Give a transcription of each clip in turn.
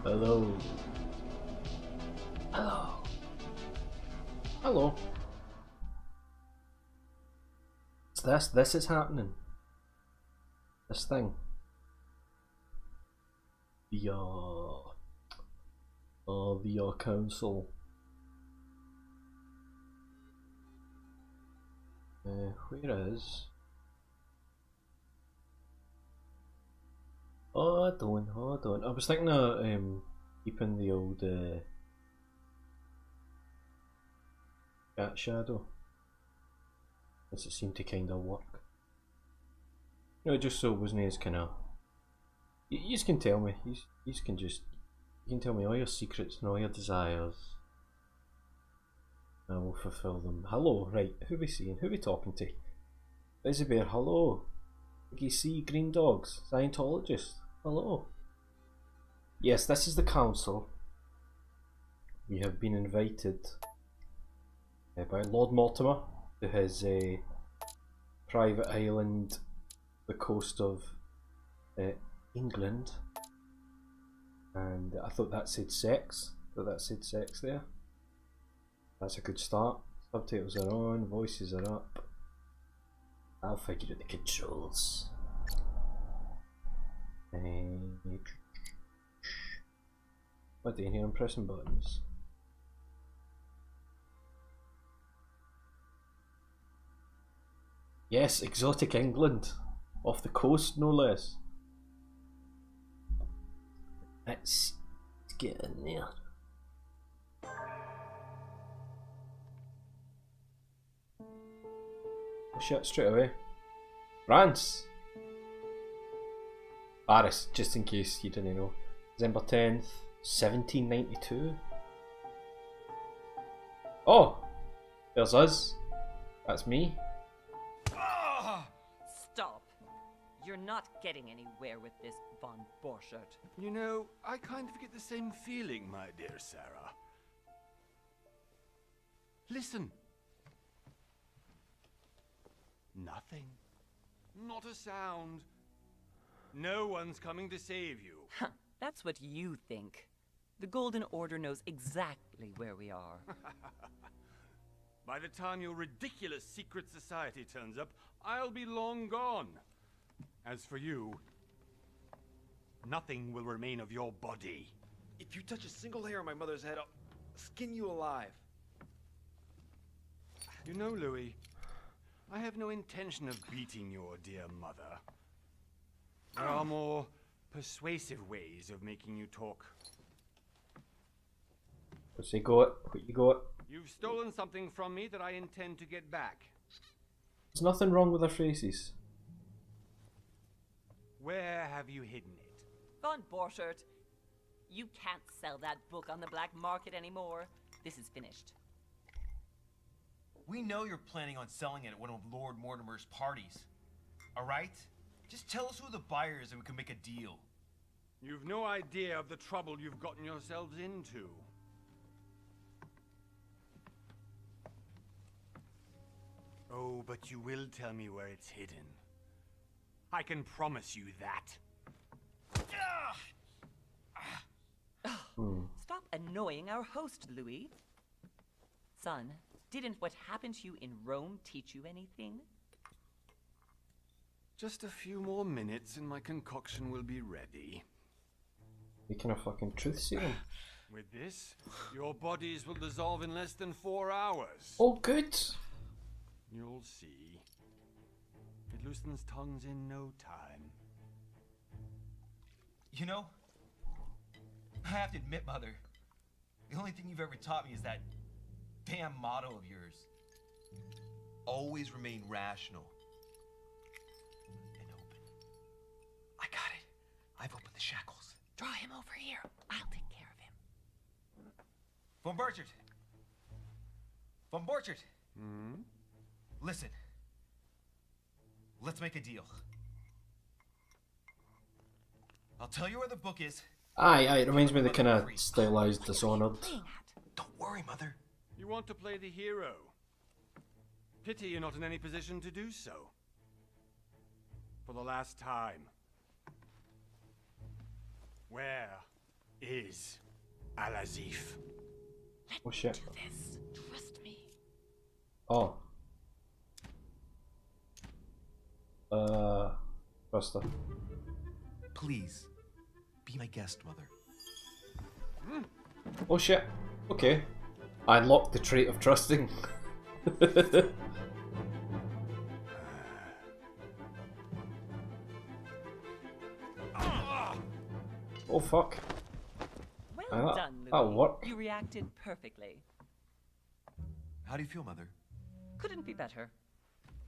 Hello. Hello. Hello. It's this. This is happening. This thing. The council. Where is? Hold on. I was thinking of keeping the old cat shadow. As it seemed to kind of work. You know, just so it wasn't as kind of. You can tell me. You can just. You can tell me all your secrets and all your desires. I will fulfill them. Hello, right? Who we seeing? Who we talking to? Busy Bear. Hello. You see green dogs. Scientologist. Hello. Yes, this is the council. We have been invited by Lord Mortimer to his private island, the coast of England, and I thought that said sex. There. That's a good start. Subtitles are on, voices are up. I'll figure out the controls. What do you hear? I'm pressing buttons. Yes, exotic England. Off the coast, no less. Let's get in there. Oh shit, straight away. France! Paris, just in case you didn't know. December 10th, 1792. Oh! There's us. That's me. Stop. You're not getting anywhere with this von Borchert. You know, I kind of get the same feeling, my dear Sarah. Listen. Nothing. Not a sound. No one's coming to save you. That's what you think. The Golden Order knows exactly where we are. By the time your ridiculous secret society turns up, I'll be long gone. As for you, nothing will remain of your body. If you touch a single hair on my mother's head, I'll skin you alive. You know, Louis, I have no intention of beating your dear mother. There are more persuasive ways of making you talk. What's he got? What you got? You've stolen something from me that I intend to get back. There's nothing wrong with our faces. Where have you hidden it? Von Borchert, you can't sell that book on the black market anymore. This is finished. We know you're planning on selling it at one of Lord Mortimer's parties. Alright? Just tell us who the buyer is and we can make a deal. You've no idea of the trouble you've gotten yourselves into. Oh, but you will tell me where it's hidden. I can promise you that. Stop annoying our host, Louis. Son, didn't what happened to you in Rome teach you anything? Just a few more minutes and my concoction will be ready. Making a fucking truth serum. With this, your bodies will dissolve in less than 4 hours. Oh, good. You'll see. It loosens tongues in no time. You know, I have to admit, Mother, the only thing you've ever taught me is that damn motto of yours. Always remain rational. And open. I got it. I've opened the shackles. Draw him over here. I'll take care of him. Von Borchert. Von Borchert. Hmm? Listen. Let's make a deal. I'll tell you where the book is. Aye, it reminds me of the kind of stylized Dishonored. Don't worry, Mother. You want to play the hero. Pity you're not in any position to do so. For the last time. Where is is Al-Azif. Oh shit. Do this. Trust me. Oh. Buster. Please, be my guest, Mother. Oh shit. Okay. I unlocked the trait of trusting. Oh fuck. Well done, Louis. That'll work. You reacted perfectly. How do you feel, Mother? Couldn't be better.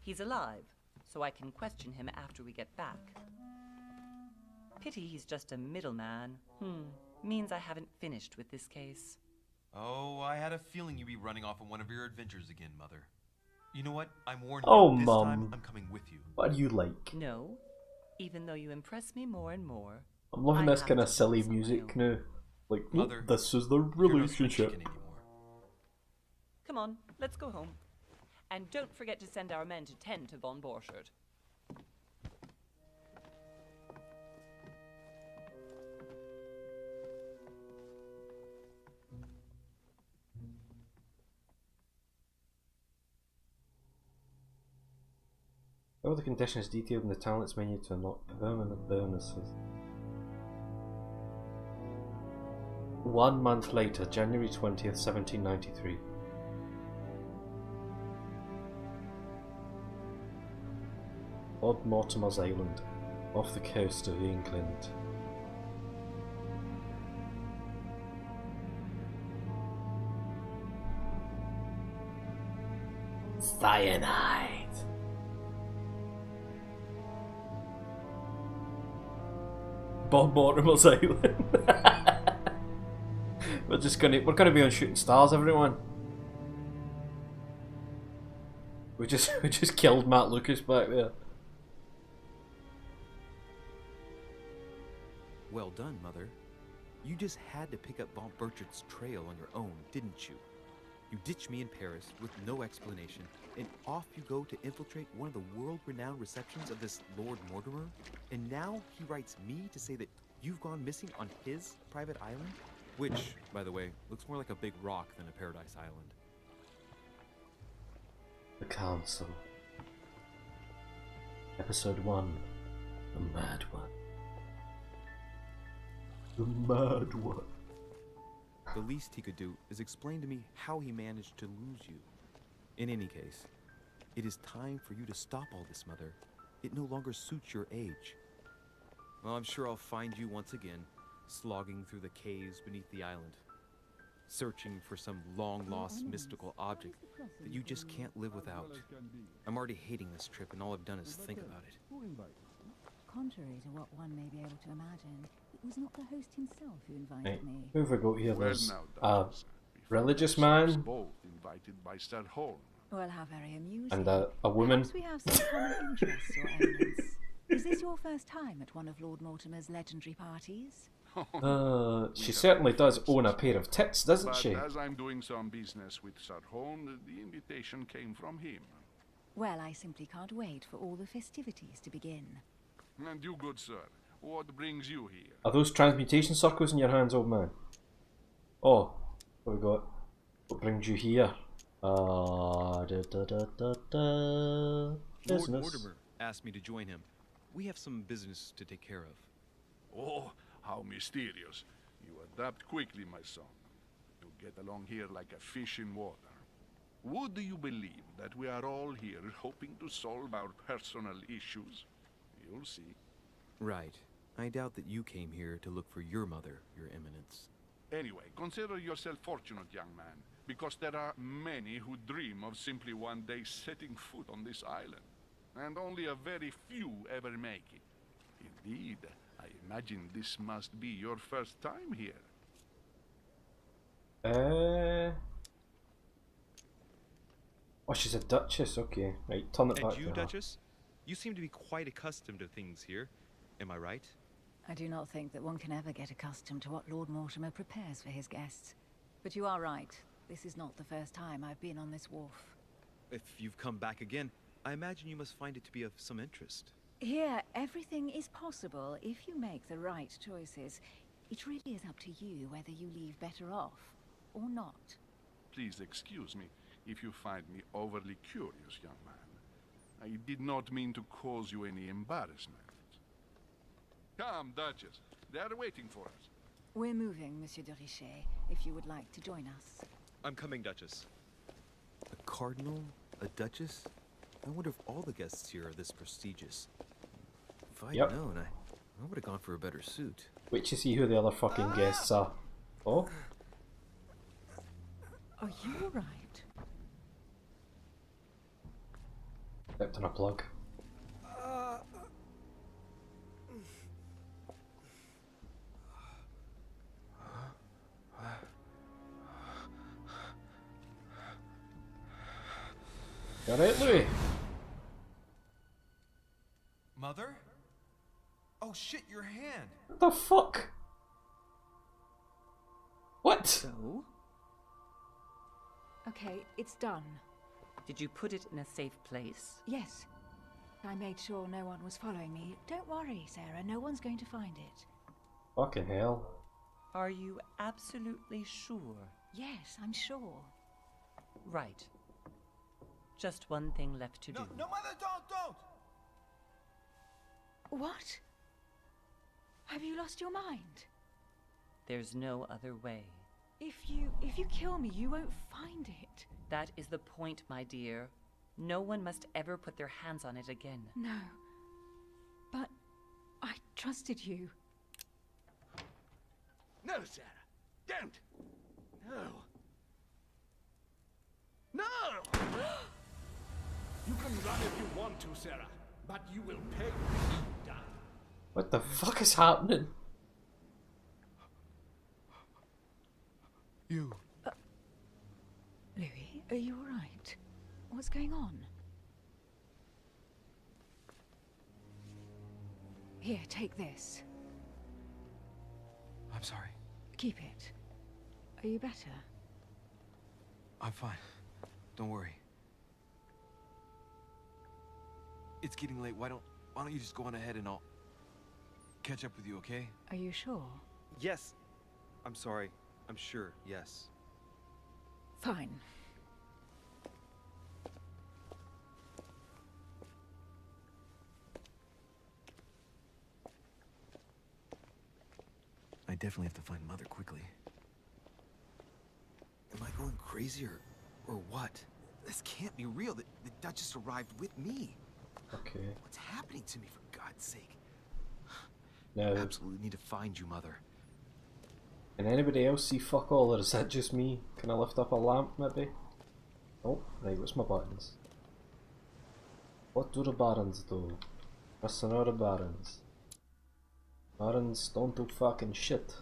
He's alive, so I can question him after we get back. Pity he's just a middleman. Means I haven't finished with this case. Oh, I had a feeling you'd be running off on one of your adventures again, Mother. You know what? I'm warning Oh, you. This Mum. time, I'm coming with you. What do you like? No, even though you impress me more and more. I'm loving I this have kind of to silly focus on my music own. now. Like, Mother, this is the You're no spring relationship. chicken anymore. Come on, let's go home. And don't forget to send our men to tend to von Borchardt. All the conditions detailed in the talents menu to unlock permanent bonuses. 1 month later, January 20th, 1793. Lord Mortimer's Island, off the coast of England. Cyanide. Bob Mortimer's Island. we're gonna be on Shooting Stars, everyone. We just killed Matt Lucas back there. Well done, Mother. You just had to pick up Von Burchardt's trail on your own, didn't you? You ditched me in Paris with no explanation, and off you go to infiltrate one of the world-renowned receptions of this Lord Mortimer, and now he writes me to say that you've gone missing on his private island? Which, by the way, looks more like a big rock than a paradise island. The Council. Episode 1. The Mad One. The Mad One. The least he could do is explain to me how he managed to lose you. In any case, it is time for you to stop all this, Mother. It no longer suits your age. Well, I'm sure I'll find you once again, slogging through the caves beneath the island, searching for some long-lost mystical object that you just can't live without. I'm already hating this trip, and all I've done is think about it. Contrary to what one may be able to imagine, it was not the host himself who invited Right, me. who have we got here? Well, There's now, a Duchess, religious we find man ourselves both invited by Sir Horn. Well, how very amusing. and a woman. Perhaps we have some common interests or elements. Is this your first time at one of Lord Mortimer's legendary parties? She certainly does own a pair of tits, doesn't But she? as I'm doing some business with Sir Horn, the invitation came from him. Well, I simply can't wait for all the festivities to begin. And you, good sir, what brings you here? Are those transmutation circles in your hands, old man? Oh, what have we got? What brings you here? Lord Business. Mortimer asked me to join him. We have some business to take care of. Oh, how mysterious. You adapt quickly, my son. You get along here like a fish in water. Would you believe that we are all here hoping to solve our personal issues? You'll see. Right. I doubt that you came here to look for your mother, Your Eminence. Anyway, consider yourself fortunate, young man, because there are many who dream of simply one day setting foot on this island, and only a very few ever make it. Indeed, I imagine this must be your first time here. Oh, she's a duchess. Okay, right. Turn it back And you, to her. Duchess? You seem to be quite accustomed to things here. Am I right? I do not think that one can ever get accustomed to what Lord Mortimer prepares for his guests. But you are right. This is not the first time I've been on this wharf. If you've come back again, I imagine you must find it to be of some interest. Here, everything is possible if you make the right choices. It really is up to you whether you leave better off or not. Please excuse me if you find me overly curious, young man. I did not mean to cause you any embarrassment. Come, Duchess. They are waiting for us. We're moving, Monsieur de Richet, if you would like to join us. I'm coming, Duchess. A cardinal? A duchess? I wonder if all the guests here are this prestigious. If I'd known, I would have gone for a better suit. Wait to see who the other fucking guests are. Oh? Are you alright? Stepped on a plug. You alright, Louis? Mother? Oh shit, your hand! What the fuck? What? So? Okay, it's done. Did you put it in a safe place? Yes. I made sure no one was following me. Don't worry, Sarah. No one's going to find it. Fucking hell. Are you absolutely sure? Yes, I'm sure. Right. Just one thing left to do. No, Mother, don't! What? Have you lost your mind? There's no other way. If you kill me, you won't find it. That is the point, my dear. No one must ever put their hands on it again. No. But I trusted you. No, Sarah. Don't. No. No! You can run if you want to, Sarah, but you will pay when you die. What the fuck is happening? You. Louis, are you alright? What's going on? Here, take this. I'm sorry. Keep it. Are you better? I'm fine. Don't worry. It's getting late. Why don't you just go on ahead and I'll catch up with you, okay? Are you sure? Yes. I'm sorry. I'm sure, yes. Fine. I definitely have to find Mother quickly. Am I going crazy or what? This can't be real. The Duchess arrived with me. Okay. What's happening to me, for God's sake? Now, I absolutely need to find you, Mother. can anybody else see fuck all, or is that just me? Can I lift up a lamp, maybe? Oh, right, what's my buttons? What do the barons do? Missing all the barons. Barons don't do fucking shit.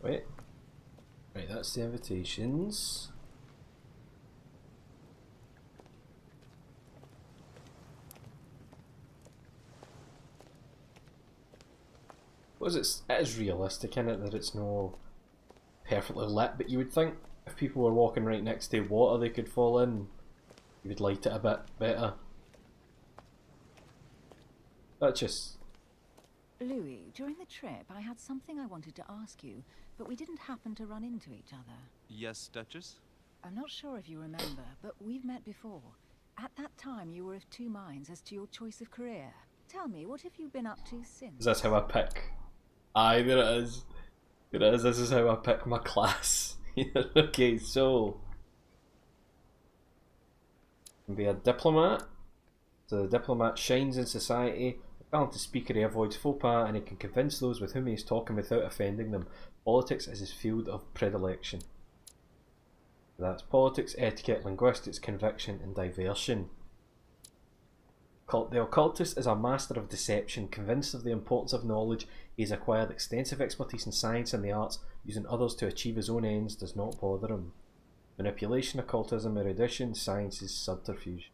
Wait. Right, that's the invitations. It is realistic, in it, that it's no perfectly lit, but you would think if people were walking right next to water they could fall in, you would light it a bit better. That's just... Louis, during the trip I had something I wanted to ask you, but we didn't happen to run into each other. Yes, Duchess? I'm not sure if you remember, but we've met before. At that time you were of two minds as to your choice of career. Tell me, what have you been up to since? Is this how I pick? Aye, there it is. There it is, this is how I pick my class. Okay, so... be a diplomat. So the diplomat shines in society. A talented speaker, he avoids faux pas and he can convince those with whom he is talking without offending them. Politics is his field of predilection. That's politics, etiquette, linguistics, conviction and diversion. The occultist is a master of deception. Convinced of the importance of knowledge, he has acquired extensive expertise in science and the arts. Using others to achieve his own ends does not bother him. Manipulation, occultism, erudition, science is subterfuge.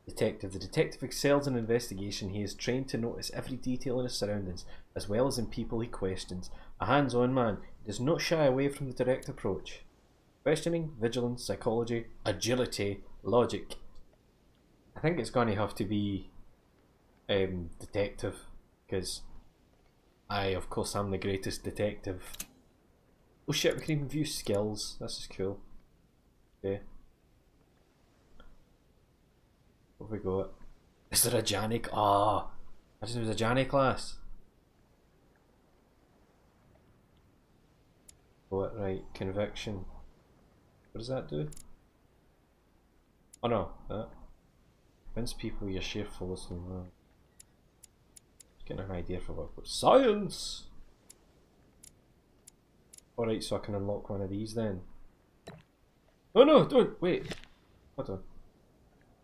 Detective. The detective excels in investigation. He is trained to notice every detail in his surroundings, as well as in people he questions. A hands-on man, he does not shy away from the direct approach. Questioning, vigilance, psychology, agility, logic. I think it's going to have to be detective, because I, of course, am the greatest detective. Oh shit, we can even view skills. This is cool. Okay. What have we got? Is there a Janny? Ah, I just know there's a Janny class. What, right, conviction. What does that do? Oh no, that. Convince people you're cheerful listening. Just getting an idea for what. Science! Alright, so I can unlock one of these then. Oh no, don't! Wait! Hold on.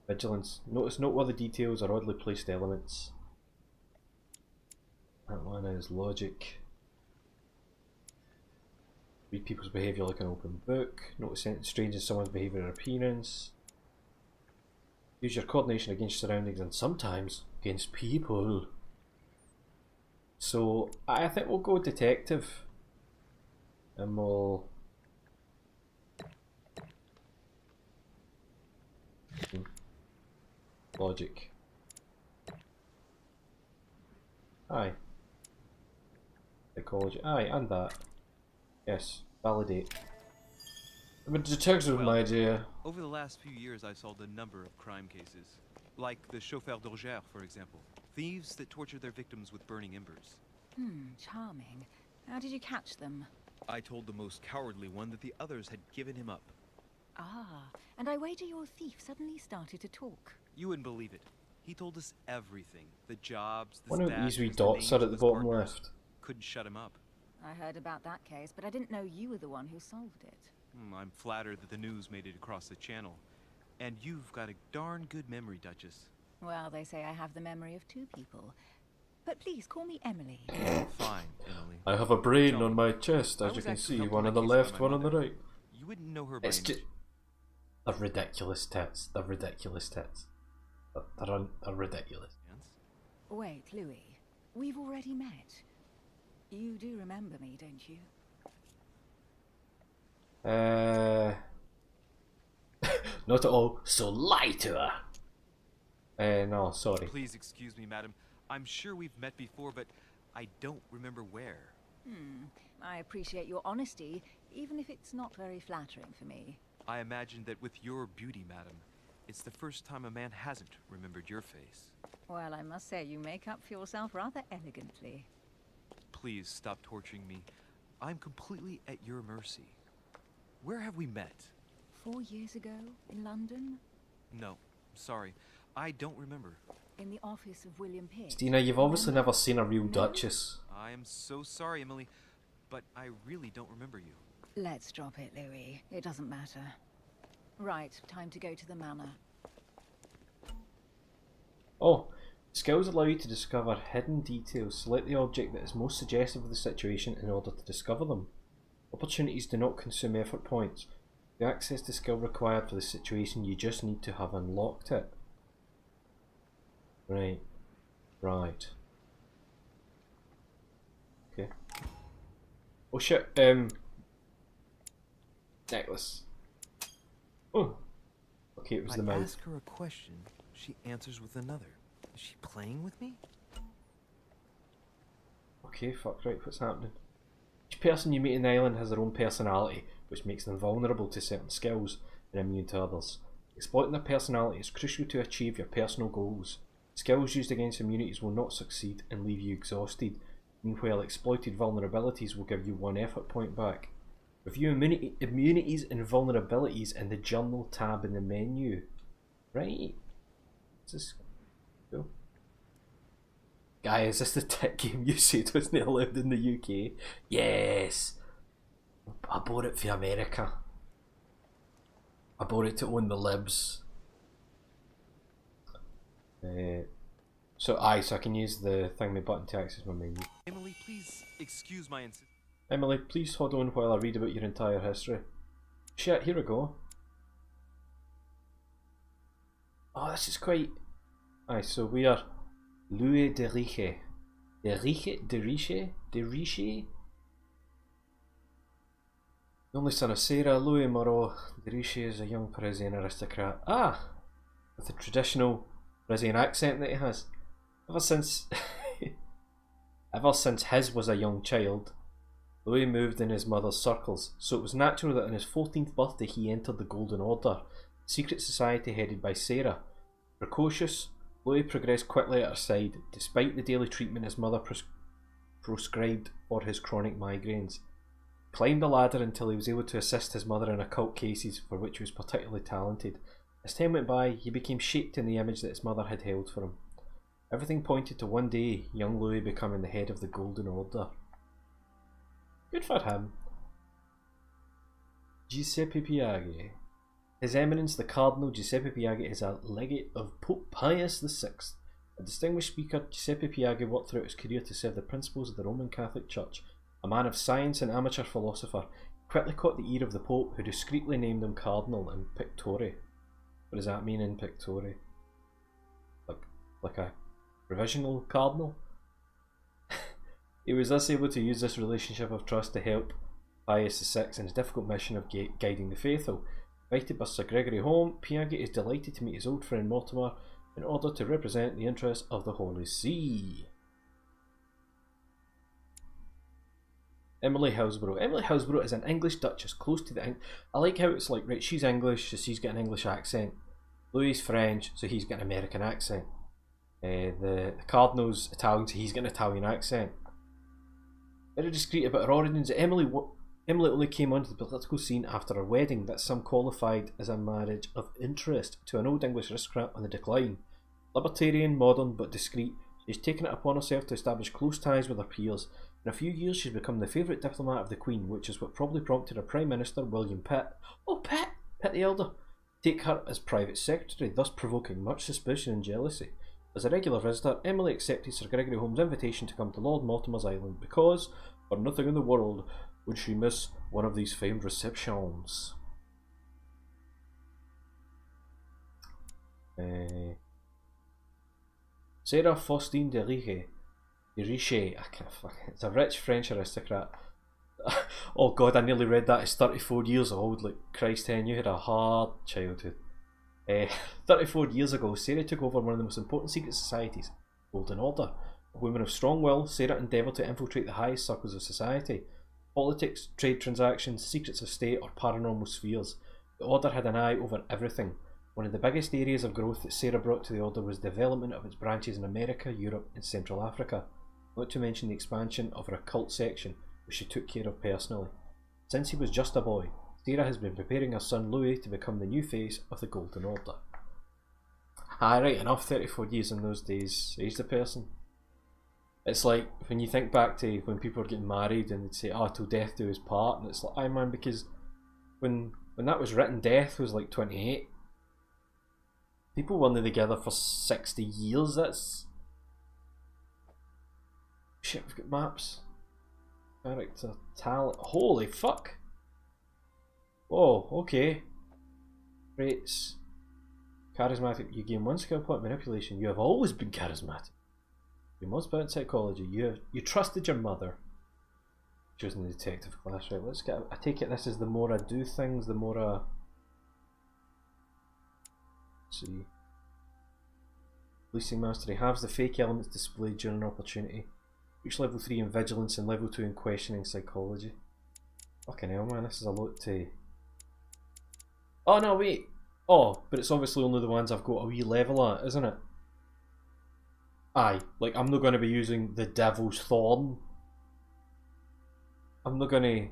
Vigilance. Notice noteworthy details or oddly placed elements. That one is logic. Read people's behaviour like an open book. Notice anything strange in someone's behaviour or appearance. Use your coordination against surroundings and sometimes against people. So I think we'll go detective. And we'll... Logic. Aye. Psychology. Aye, and that. Yes. Validate. I'm a detective, my dear. Over the last few years, I've solved a number of crime cases. Like the chauffeur d'Orgère, for example. Thieves that torture their victims with burning embers. Charming. How did you catch them? I told the most cowardly one that the others had given him up. Ah, and I wager your thief suddenly started to talk. You wouldn't believe it. He told us everything. The jobs, the One of these wee stashes, the dots names are of at the his bottom partners. left. Couldn't shut him up. I heard about that case, but I didn't know you were the one who solved it. I'm flattered that the news made it across the channel. And you've got a darn good memory, Duchess. Well, they say I have the memory of two people. But please, call me Emily. Fine, Emily. I have a brain Tell on me, my chest, I as you was can actually see. helping One a on the case left, about my one on the mother. right. You wouldn't know her by It's any just... They're ridiculous tits. They're ridiculous tits. They're ridiculous. chance. Wait, Louis. We've already met. You do remember me, don't you? Not at all. So lie to her. No, sorry. Please excuse me, madam. I'm sure we've met before, but I don't remember where. I appreciate your honesty, even if it's not very flattering for me. I imagine that with your beauty, madam, it's the first time a man hasn't remembered your face. Well, I must say you make up for yourself rather elegantly. Please stop torturing me. I'm completely at your mercy. Where have we met? 4 years ago, in London, No, sorry. I don't remember. in the office of William Pitt. Stina, you've obviously Remember? never seen a real Duchess. I am so sorry, Emily, but I really don't remember you. Let's drop it, Louis. It doesn't matter. Right, time to go to the manor. Oh, skills allow you to discover hidden details. Select the object that is most suggestive of the situation in order to discover them. Opportunities do not consume effort points. To access the skill required for the situation, you just need to have unlocked it. Right. Right. Okay. Oh shit, necklace. Oh. Okay, it was the I mouth. ask her a question, she answers with another. Is she playing with me? Okay, fuck, right, what's happening? Each person you meet in the island has their own personality, which makes them vulnerable to certain skills and immune to others. Exploiting their personality is crucial to achieve your personal goals. Skills used against immunities will not succeed and leave you exhausted. Meanwhile, exploited vulnerabilities will give you 1 effort point back. Review immunities and vulnerabilities in the journal tab in the menu. Right. This is cool. Guy, is this the tech game you said wasn't allowed in the UK? Yes! I bought it for America. I bought it to own the libs. So I can use the thing my button to access my menu. Emily, please excuse my insistence. Emily, please hold on while I read about your entire history. Shit, here we go. Oh, this is quite... Aye, so we are Louis de Riche. De Riche? The only son of Sarah, Louis Moreau de Riche is a young Parisian aristocrat. Ah! With the traditional Parisian accent that he has. Ever since ever since his was a young child, Louis moved in his mother's circles, so it was natural that on his 14th birthday he entered the Golden Order, a secret society headed by Sarah. Precocious, Louis progressed quickly at her side, despite the daily treatment his mother prescribed for his chronic migraines. He climbed the ladder until he was able to assist his mother in occult cases for which he was particularly talented. As time went by, he became shaped in the image that his mother had held for him. Everything pointed to one day young Louis becoming the head of the Golden Order. Good for him. Giuseppe Piaghi. His Eminence the Cardinal Giuseppe Piaghi is a legate of Pope Pius VI. A distinguished speaker, Giuseppe Piaghi worked throughout his career to serve the principles of the Roman Catholic Church. A man of science and amateur philosopher, he quickly caught the ear of the Pope, who discreetly named him Cardinal in Pictore. What does that mean in Pictore? Like a provisional cardinal? He was thus able to use this relationship of trust to help Pius VI in his difficult mission of guiding the faithful. Invited by Sir Gregory home, Piaghi is delighted to meet his old friend Mortimer in order to represent the interests of the Holy See. Emily Hillsborough. Emily Hillsborough is an English Duchess close to the... I like how it's like, right, she's English, so she's got an English accent. Louis is French, so he's got an American accent. The Cardinal's Italian, so he's got an Italian accent. Very discreet about her origins. Emily only came onto the political scene after her wedding that some qualified as a marriage of interest to an old English aristocrat on the decline. Libertarian, modern but discreet, she's taken it upon herself to establish close ties with her peers. In a few years she's become the favourite diplomat of the Queen, which is what probably prompted her Prime Minister, William Pitt, Pitt the Elder, take her as private secretary, thus provoking much suspicion and jealousy. As a regular visitor, Emily accepted Sir Gregory Holmes' invitation to come to Lord Mortimer's island because, for nothing in the world, would she miss one of these famed receptions. Sarah Faustine de Riche, it's a rich French aristocrat. Oh god, I nearly read that as 34 years old. Like, Christ, Hen, you had a hard childhood. 34 years ago, Sarah took over one of the most important secret societies, Golden Order. A woman of strong will, Sarah endeavoured to infiltrate the highest circles of society. Politics, trade transactions, secrets of state or paranormal spheres. The Order had an eye over everything. One of the biggest areas of growth that Sarah brought to the Order was the development of its branches in America, Europe and Central Africa, not to mention the expansion of her occult section, which she took care of personally. Since he was just a boy, Sarah has been preparing her son Louis to become the new face of the Golden Order. Right enough, 34 years in those days aged a person. It's like when you think back to when people were getting married and they'd say, oh, till death do his part, and it's like, aye man, because when that was written, death was like 28. People weren't together for 60 years, that's... Shit, we've got maps. Character, talent, holy fuck! Oh, okay. Traits. Charismatic, you gain 1 skill point manipulation. You have always been charismatic. You must be in psychology. You trusted your mother. Choosing the detective class, right? Let's get. I take it this is the more I do things, the more I. Let's see. Policing mastery halves the fake elements displayed during an opportunity. Reach level 3 in vigilance and level 2 in questioning psychology. Fucking hell, man! This is a lot to. Oh no, wait. Oh, but it's obviously only the ones I've got a wee level at, isn't it? Aye, like I'm not going to be using the Devil's Thorn. I'm not going to...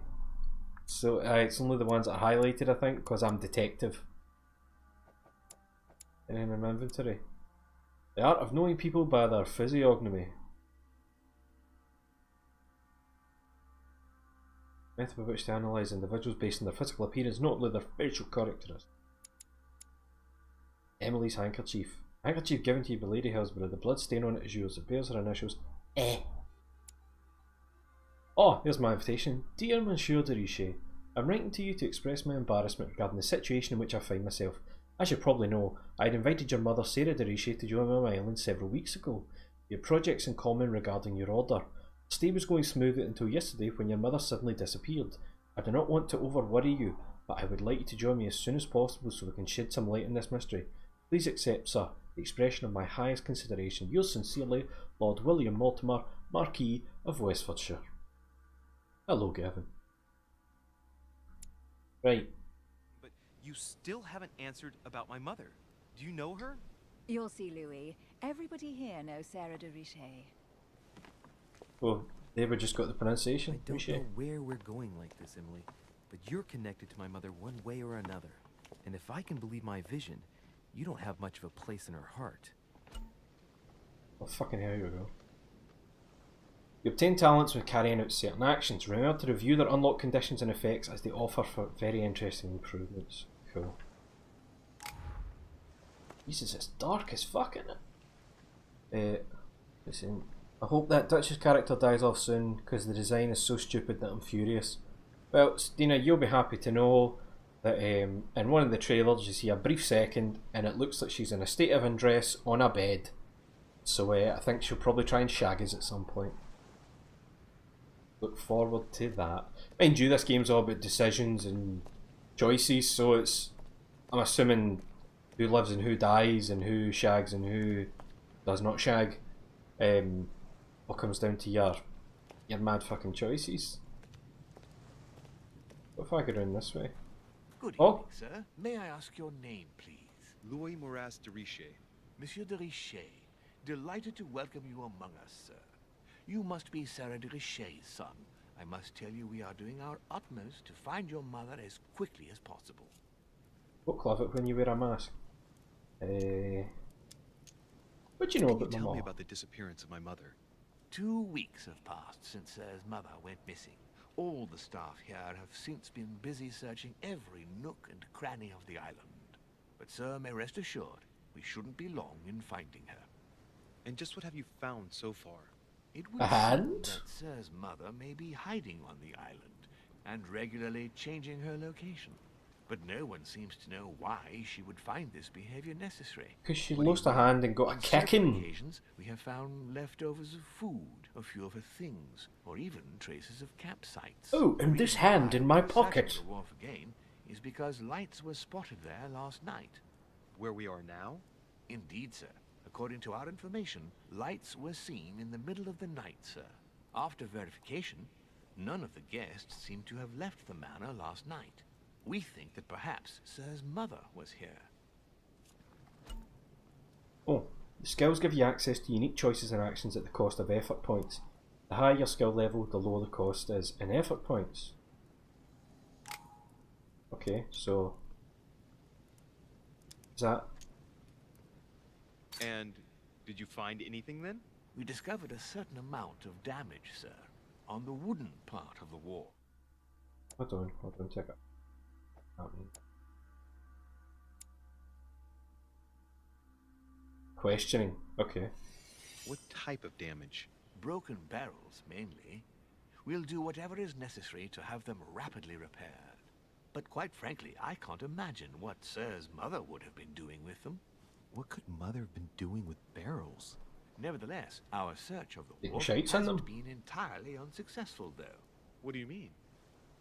So, it's only the ones that are highlighted, I think, because I'm detective. And then in my inventory. The art of knowing people by their physiognomy. Method by which to analyse individuals based on their physical appearance, not only their facial characteristics. Emily's handkerchief. Handkerchief given to you by Lady Hillsborough. The blood stain on it is yours. It bears her initials. Oh, there's my invitation. Dear Monsieur de Riche, I'm writing to you to express my embarrassment regarding the situation in which I find myself. As you probably know, I had invited your mother Sarah de Riche to join me on my island several weeks ago. We had projects in common regarding your order. The stay was going smoothly until yesterday when your mother suddenly disappeared. I do not want to over worry you, but I would like you to join me as soon as possible so we can shed some light on this mystery. Please accept, sir, The expression of my highest consideration. Yours sincerely, Lord William Mortimer, Marquis of Westfordshire. Hello, Gavin. Right. But you still haven't answered about my mother. Do you know her? You'll see, Louis. Everybody here knows Sarah de Richet. Well, they were just got the pronunciation. I don't Richet. know where we're going like this, Emily, but you're connected to my mother one way or another. And if I can believe my vision, you don't have much of a place in her heart. Oh, fucking hell, here we go. You obtain talents with carrying out certain actions. Remember to review their unlock conditions and effects as they offer for very interesting improvements. Cool. Jesus, it's dark as fuck, isn't it? Listen, I hope that Dutch's character dies off soon, because the design is so stupid that I'm furious. Well, Stina, you'll be happy to know that in one of the trailers you see a brief second and it looks like she's in a state of undress on a bed. So I think she'll probably try and shag us at some point. Look forward to that. Mind you, this game's all about decisions and choices, so it's, I'm assuming, who lives and who dies and who shags and who does not shag. All comes down to your mad fucking choices. What if I go around this way? Good Oh. evening, sir. May I ask your name, please? Louis Moras de Richet. Monsieur de Richet. Delighted to welcome you among us, sir. You must be Sarah de Richet's son. I must tell you we are doing our utmost to find your mother as quickly as possible. What love it when you wear a mask? What do you know Can you about my tell me mom? about the disappearance of my mother? 2 weeks have passed since Sir's mother went missing. All the staff here have since been busy searching every nook and cranny of the island. But Sir may rest assured, we shouldn't be long in finding her. And just what have you found so far? It would A seem hand? that Sir's mother may be hiding on the island and regularly changing her location. But no one seems to know why she would find this behavior necessary. Because she What do you lost a mean? hand and got a On several kicking. occasions, we have found leftovers of food, a few of her things, or even traces of campsites. Oh, The and this reason hand why in my we're searching pocket. the wharf again is because lights were spotted there last night. Where we are now? Indeed, sir. According to our information, lights were seen in the middle of the night, sir. After verification, none of the guests seem to have left the manor last night. We think that perhaps Sir's mother was here. Oh, the skills give you access to unique choices and actions at the cost of effort points. The higher your skill level, the lower the cost is in effort points. Okay, so is that? And did you find anything then? We discovered a certain amount of damage, sir, on the wooden part of the wall. Hold on, check it. Questioning. Okay. What type of damage? Broken barrels, mainly. We'll do whatever is necessary to have them rapidly repaired. But quite frankly, I can't imagine what Sir's mother would have been doing with them. What could Mother have been doing with barrels? Nevertheless, our search of the Taking wharf shites in them? hasn't been entirely unsuccessful, though. What do you mean?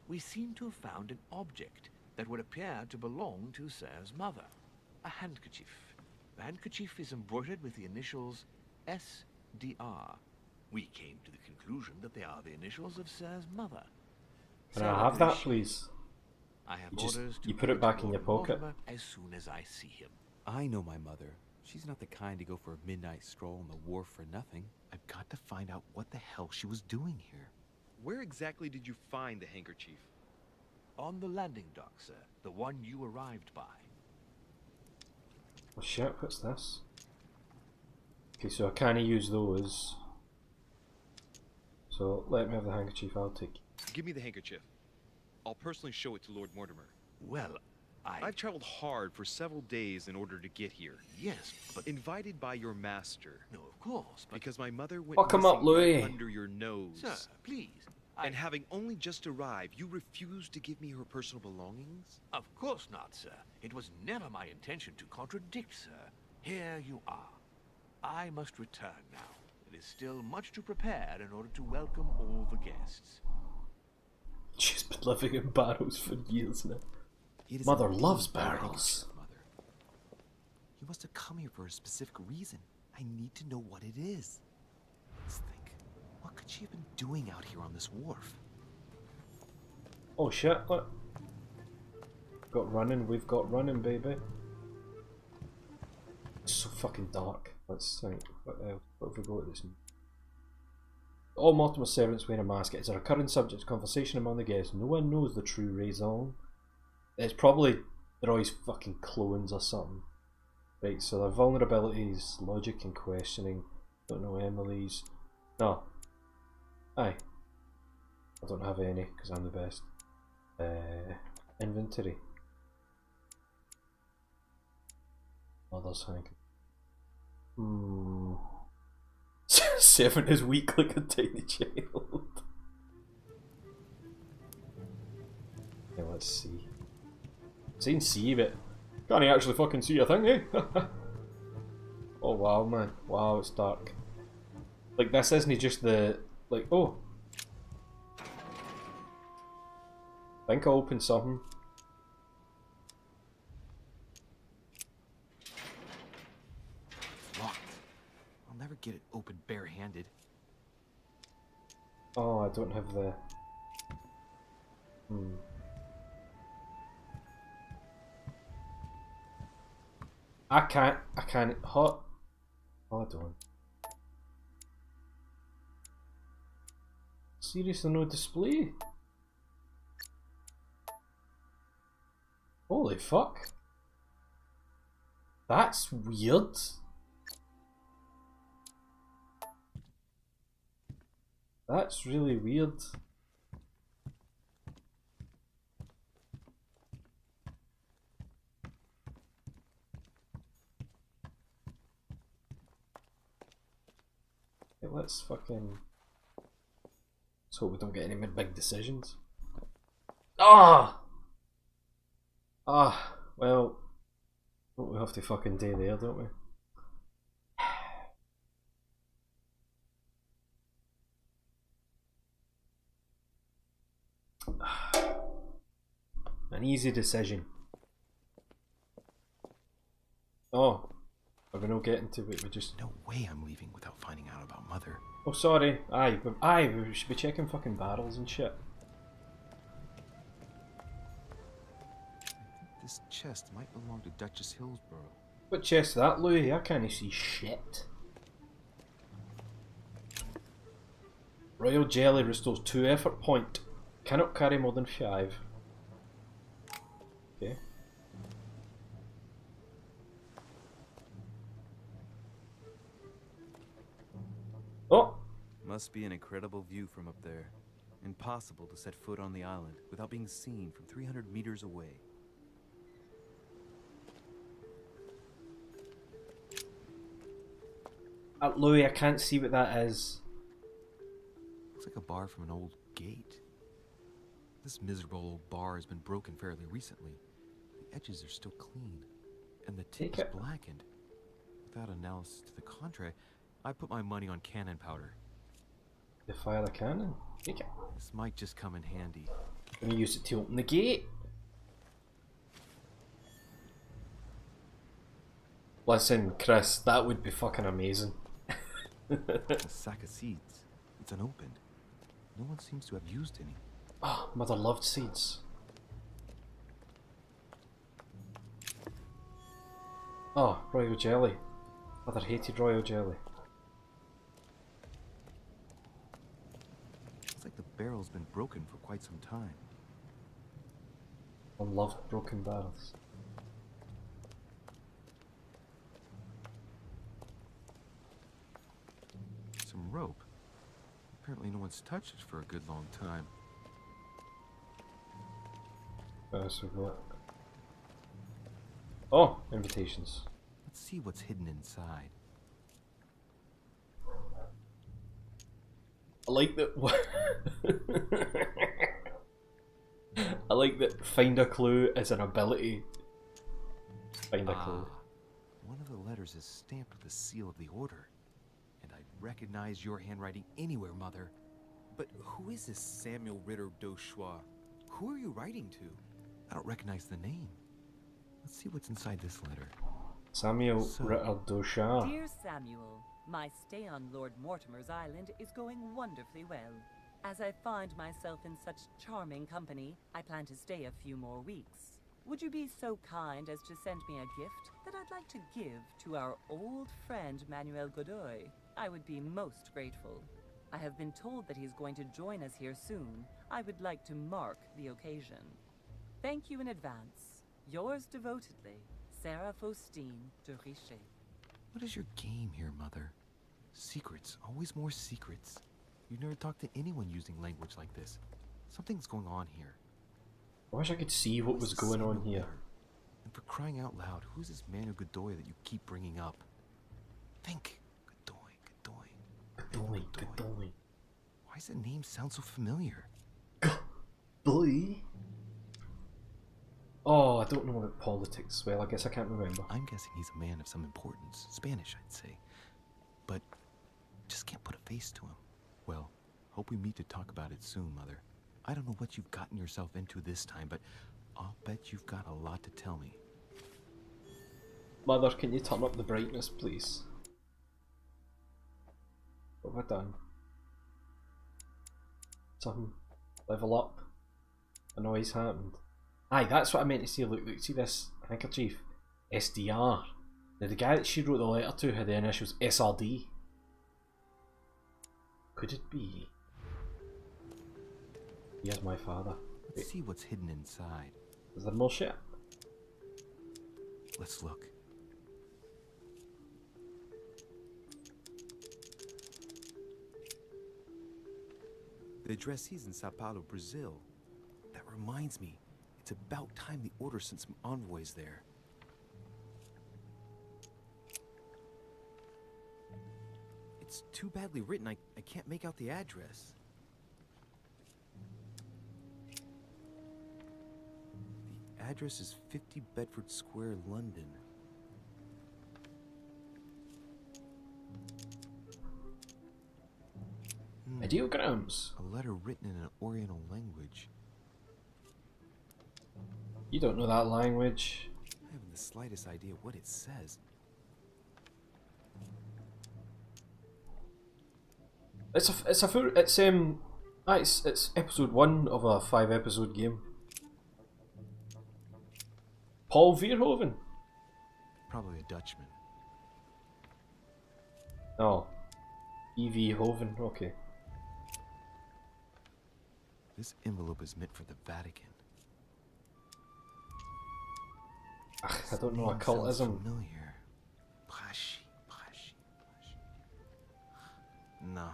We seem to have found an object that would appear to belong to Sir's mother. A handkerchief. The handkerchief is embroidered with the initials SDR. We came to the conclusion that they are the initials of Sir's mother. Can I Sarah have that, Richet. please? I have You just- orders to you put it meet back in your Lord pocket. Mortimer as soon as I see him. I know my mother. She's not the kind to go for a midnight stroll on the wharf for nothing. I've got to find out what the hell she was doing here. Where exactly did you find the handkerchief? On the landing dock, sir. The one you arrived by. Oh shit, what's this? Okay, so I can't use those. So let me have the handkerchief, I'll take it. Give me the handkerchief. I'll personally show it to Lord Mortimer. Well, I've traveled hard for several days in order to get here. Yes, but... Invited by your master. No, of course, but... Because my mother went Fuck 'em up, missing right Louis. under your nose. Sir, please. And having only just arrived, you refused to give me her personal belongings? Of course not, sir. It was never my intention to contradict, sir. Here you are. I must return now. It is still much to prepare in order to welcome all the guests. She's been living in barrels for years now. It is Mother indeed loves my barrels. handkerchief, Mother. He must have come here for a specific reason. I need to know what it is. Let's think. What could she have been doing out here on this wharf? Oh shit, look. We've got running, baby. It's so fucking dark. Let's think. What if we go to this? All Mortimer's servants wear a mask. It's a recurring subject of conversation among the guests. No one knows the true raison. It's probably they're always fucking clones or something. Right, so their vulnerabilities, logic and questioning. Don't know Emily's. No. Aye. I don't have any because I'm the best. Inventory. Mother's Hank. 7 is weak like a tiny child. Okay, let's see. I'm saying see, but can't actually fucking see a thing, eh? Oh wow, man. Wow, it's dark. Like, this isn't just the... Like, oh. I think I opened something. It's locked. I'll never get it open barehanded. Oh, I don't have the... I can't... Hot. Hold on. Seriously, no display? Holy fuck. That's weird. That's really weird. Okay, let's fucking... Let's hope we don't get any big decisions. Ah! Ah, well, what we have to fucking do there, don't we? An easy decision. Oh, are we not getting to it? We just... No way I'm leaving without finding out about Mother. Oh, sorry. Aye, we should be checking fucking barrels and shit. This chest might belong to Duchess Hillsborough. What chest is that, Louis? I can't see shit. Royal Jelly restores 2 effort point. Cannot carry more than 5. Okay. Oh! Must be an incredible view from up there. Impossible to set foot on the island without being seen from 300 meters away. Louis, I can't see what that is. Looks like a bar from an old gate. This miserable old bar has been broken fairly recently. The edges are still clean, and the tip is blackened. Without analysis to the contrary, I put my money on cannon powder. You fire the cannon? Take it. This might just come in handy. Can you use it to open the gate? Listen, Chris, that would be fucking amazing. A sack of seeds. It's unopened. No one seems to have used any. Oh, Mother loved seeds. Oh, royal jelly. Mother hated royal jelly. Looks like the barrel's been broken for quite some time. I loved broken barrels. Some rope. Apparently no one's touched it for a good long time. So what? Oh, invitations. Let's see what's hidden inside. I like that. I like that. Find a clue is an ability. Find a clue. One of the letters is stamped with the seal of the order, and I recognize your handwriting anywhere, Mother. But who is this Samuel Ritter Dauchois? Who are you writing to? I don't recognize the name. Let's see what's inside this letter. Samuel So- Ritter Doshar. Dear Samuel, my stay on Lord Mortimer's island is going wonderfully well. As I find myself in such charming company, I plan to stay a few more weeks. Would you be so kind as to send me a gift that I'd like to give to our old friend Manuel Godoy? I would be most grateful. I have been told that he's going to join us here soon. I would like to mark the occasion. Thank you in advance. Yours devotedly, Sarah Faustine de Richet. What is your game here, Mother? Secrets, always more secrets. You never talked to anyone using language like this. Something's going on here. I wish I could see what was going on here. And for crying out loud, who's this Manuel Godoy that you keep bringing up? Think. Godoy. Godoy. Why does the name sound so familiar? Godoy? Oh, I don't know about politics as well. I guess I can't remember. I'm guessing he's a man of some importance. Spanish, I'd say. But just can't put a face to him. Well, hope we meet to talk about it soon, Mother. I don't know what you've gotten yourself into this time, but I'll bet you've got a lot to tell me. Mother, can you turn up the brightness, please? What have I done? Something. Level up. A noise happened. Aye, that's what I meant to say. Look, see this handkerchief? SDR. Now, the guy that she wrote the letter to had the initials SRD. Could it be? Here's my father. Let's see what's hidden inside. Is there more shit? Let's look. The address is in Sao Paulo, Brazil. That reminds me, it's about time the Order sent some envoys there. It's too badly written, I can't make out the address. The address is 50 Bedford Square, London. Ideograms. A letter written in an Oriental language. You don't know that language. I haven't the slightest idea what it says. It's episode 1 of a 5-episode game. Paul Verhoeven. Probably a Dutchman. Oh. E.V. Hoven, okay. This envelope is meant for the Vatican. Ugh, I don't know Name occultism. sounds familiar. Prashi. No.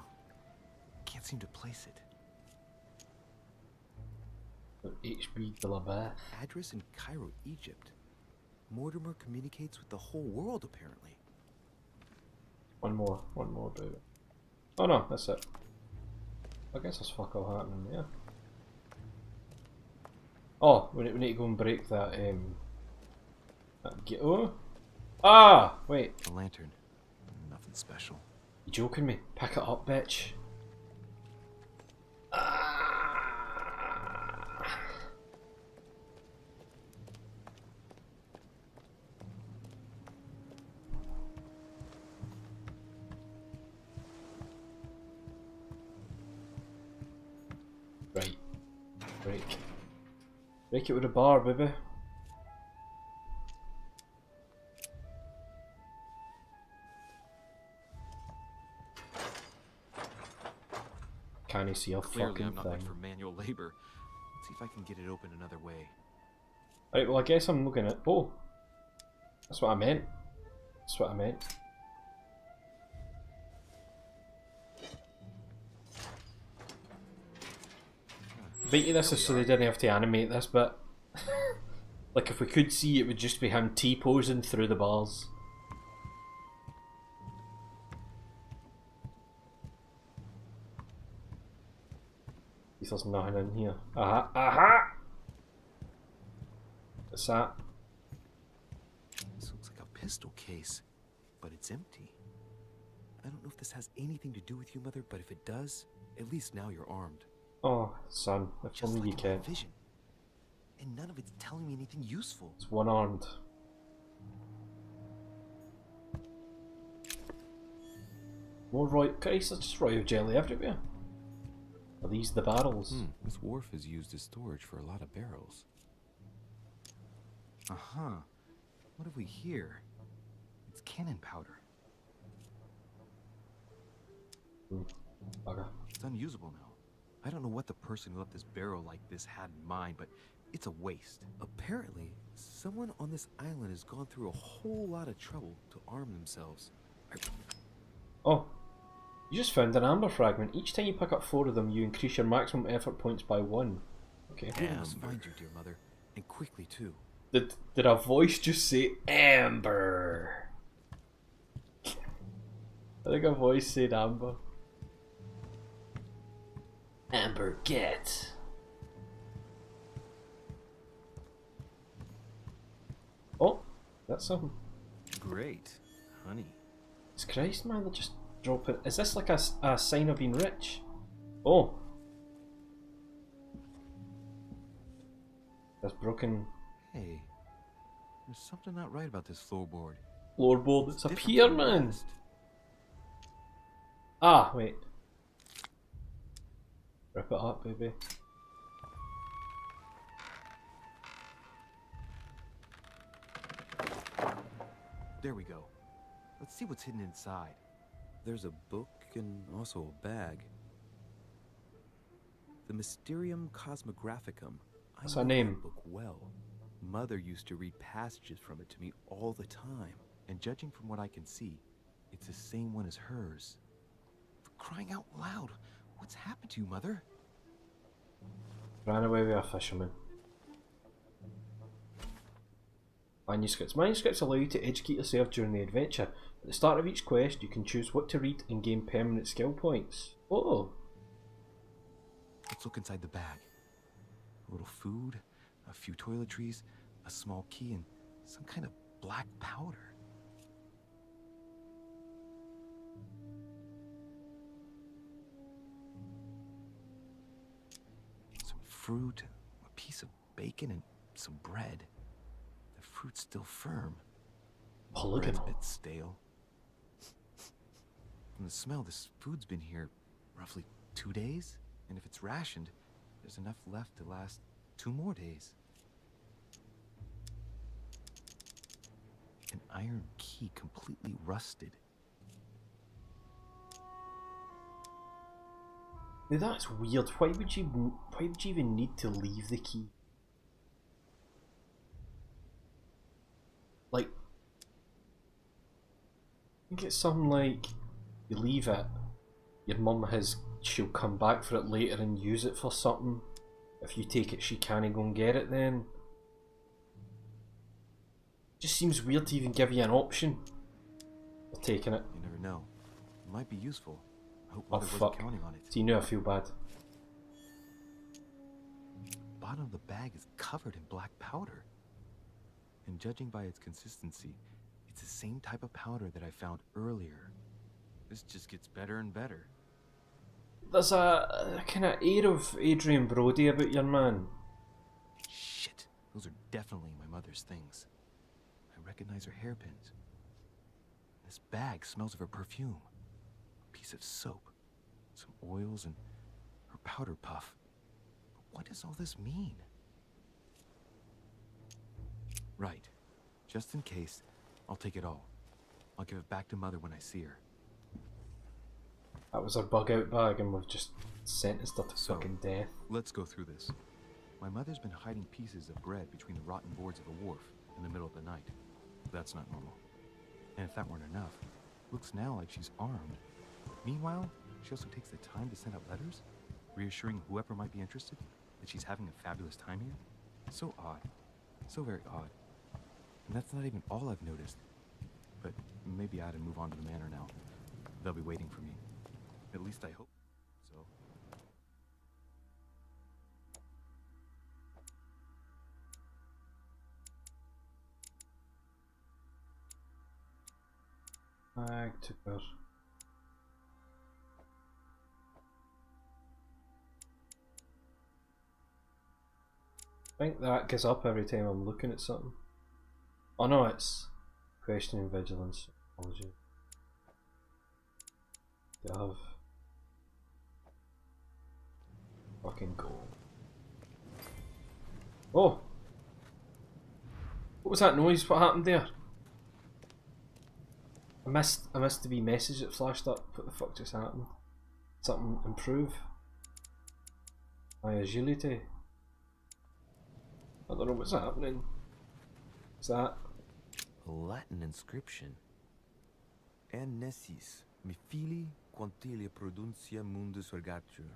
Can't seem to place it. H.B. de la Beth. Address in Cairo, Egypt. Mortimer communicates with the whole world, apparently. One more, dude. Oh no, that's it. I guess there's fuck all happening there. Oh, we need to go and break that, oh! Ah! Wait. A lantern. Nothing special. You joking me? Pick it up, bitch. Ah! Right. Break it with a bar, baby. Can't you see a Clearly, fucking I'm not thing? meant for manual labor. Let's see if I can get it open another way. Right, well I guess I'm looking at... Oh! That's what I meant. Bet you this is so they didn't have to animate this bit. Like if we could see, it would just be him T-posing through the bars. There's nothing in here. Aha! Aha! What's that? This looks like a pistol case, but it's empty. I don't know if this has anything to do with you, Mother, but if it does, at least now you're armed. Oh, son, if Just only you like in my can. vision. And none of it's telling me anything useful. It's one-armed. More royal. Christ, there's just royal jelly everywhere. Are these the barrels? This wharf is used as storage for a lot of barrels. Uh-huh. What have we here? It's cannon powder. Bugger. It's unusable now. I don't know what the person who left this barrel like this had in mind, but it's a waste. Apparently, someone on this island has gone through a whole lot of trouble to arm themselves. Oh. You just found an amber fragment. Each time you pick up 4 of them, you increase your maximum effort points by 1. Okay. We must find you, dear mother, and quickly too. Did a voice just say amber? I think a voice said amber. Amber, get. Oh, that's something. Great, honey. It's Christ, man, they're just dropping. Is this like a sign of being rich? Oh. That's broken. Hey, there's something not right about this floorboard. Floorboard, it's a pier, man. Ah, wait. Rip it up, baby. There we go. Let's see what's hidden inside. There's a book and also a bag. The Mysterium Cosmographicum. What's I her know name? that book well. Mother used to read passages from it to me all the time. And judging from what I can see, it's the same one as hers. For crying out loud, what's happened to you, Mother? Ran away with a fisherman. Manuscripts. Manuscripts allow you to educate yourself during the adventure. At the start of each quest, you can choose what to read and gain permanent skill points. Oh! Let's look inside the bag. A little food, a few toiletries, a small key, and some kind of black powder. Some fruit, a piece of bacon, and some bread. The fruit's still firm. Bread's a bit stale. From the smell, this food's been here roughly 2 days, and if it's rationed, there's enough left to last 2 more days. An iron key completely rusted. Now that's weird. Why would you even need to leave the key? Like, I think it's something like you leave it, your mum she'll come back for it later and use it for something. If you take it, she can't go and get it then. Just seems weird to even give you an option for taking it. You never know. It might be useful. I hope Oh Mother fuck. wasn't counting on it. So you know I feel bad. The bottom of the bag is covered in black powder. And judging by its consistency, it's the same type of powder that I found earlier. This just gets better and better. There's a kind of air of Adrian Brody about your man. Shit, those are definitely my mother's things. I recognize her hairpins. This bag smells of her perfume. A piece of soap, some oils, and her powder puff. But what does all this mean? Right. Just in case, I'll take it all. I'll give it back to Mother when I see her. That was her bug out bag and we've just sentenced her to fucking death. Let's go through this. My mother's been hiding pieces of bread between the rotten boards of the wharf in the middle of the night. That's not normal. And if that weren't enough, looks now like she's armed. Meanwhile, she also takes the time to send out letters, reassuring whoever might be interested that she's having a fabulous time here. So odd. So very odd. And that's not even all I've noticed. But maybe I ought to move on to the manor now. They'll be waiting for me. At least I hope so. Bag to her. I think that gets up every time I'm looking at something. Oh no, it's questioning vigilance. Apologies. Do I have... Fucking go. Oh! What was that noise? What happened there? I missed the wee message that flashed up. What the fuck just happened? Something improve? My agility? I don't know what's happening. What's that? A Latin inscription. En nessis, mi fili quantilia produncia mundus ergatur.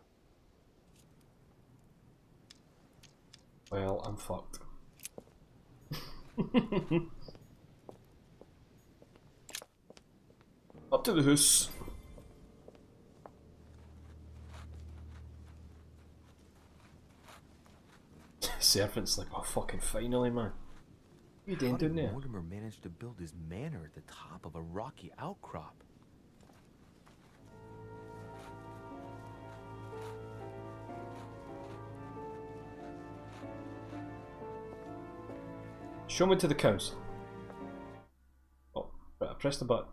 Well, I'm fucked. Up to the house. Servant's like, oh fucking finally, man. What are you doing down there? Mortimer managed to build his manor at the top of a rocky outcrop. Show me to the council. Oh, right, I pressed the button.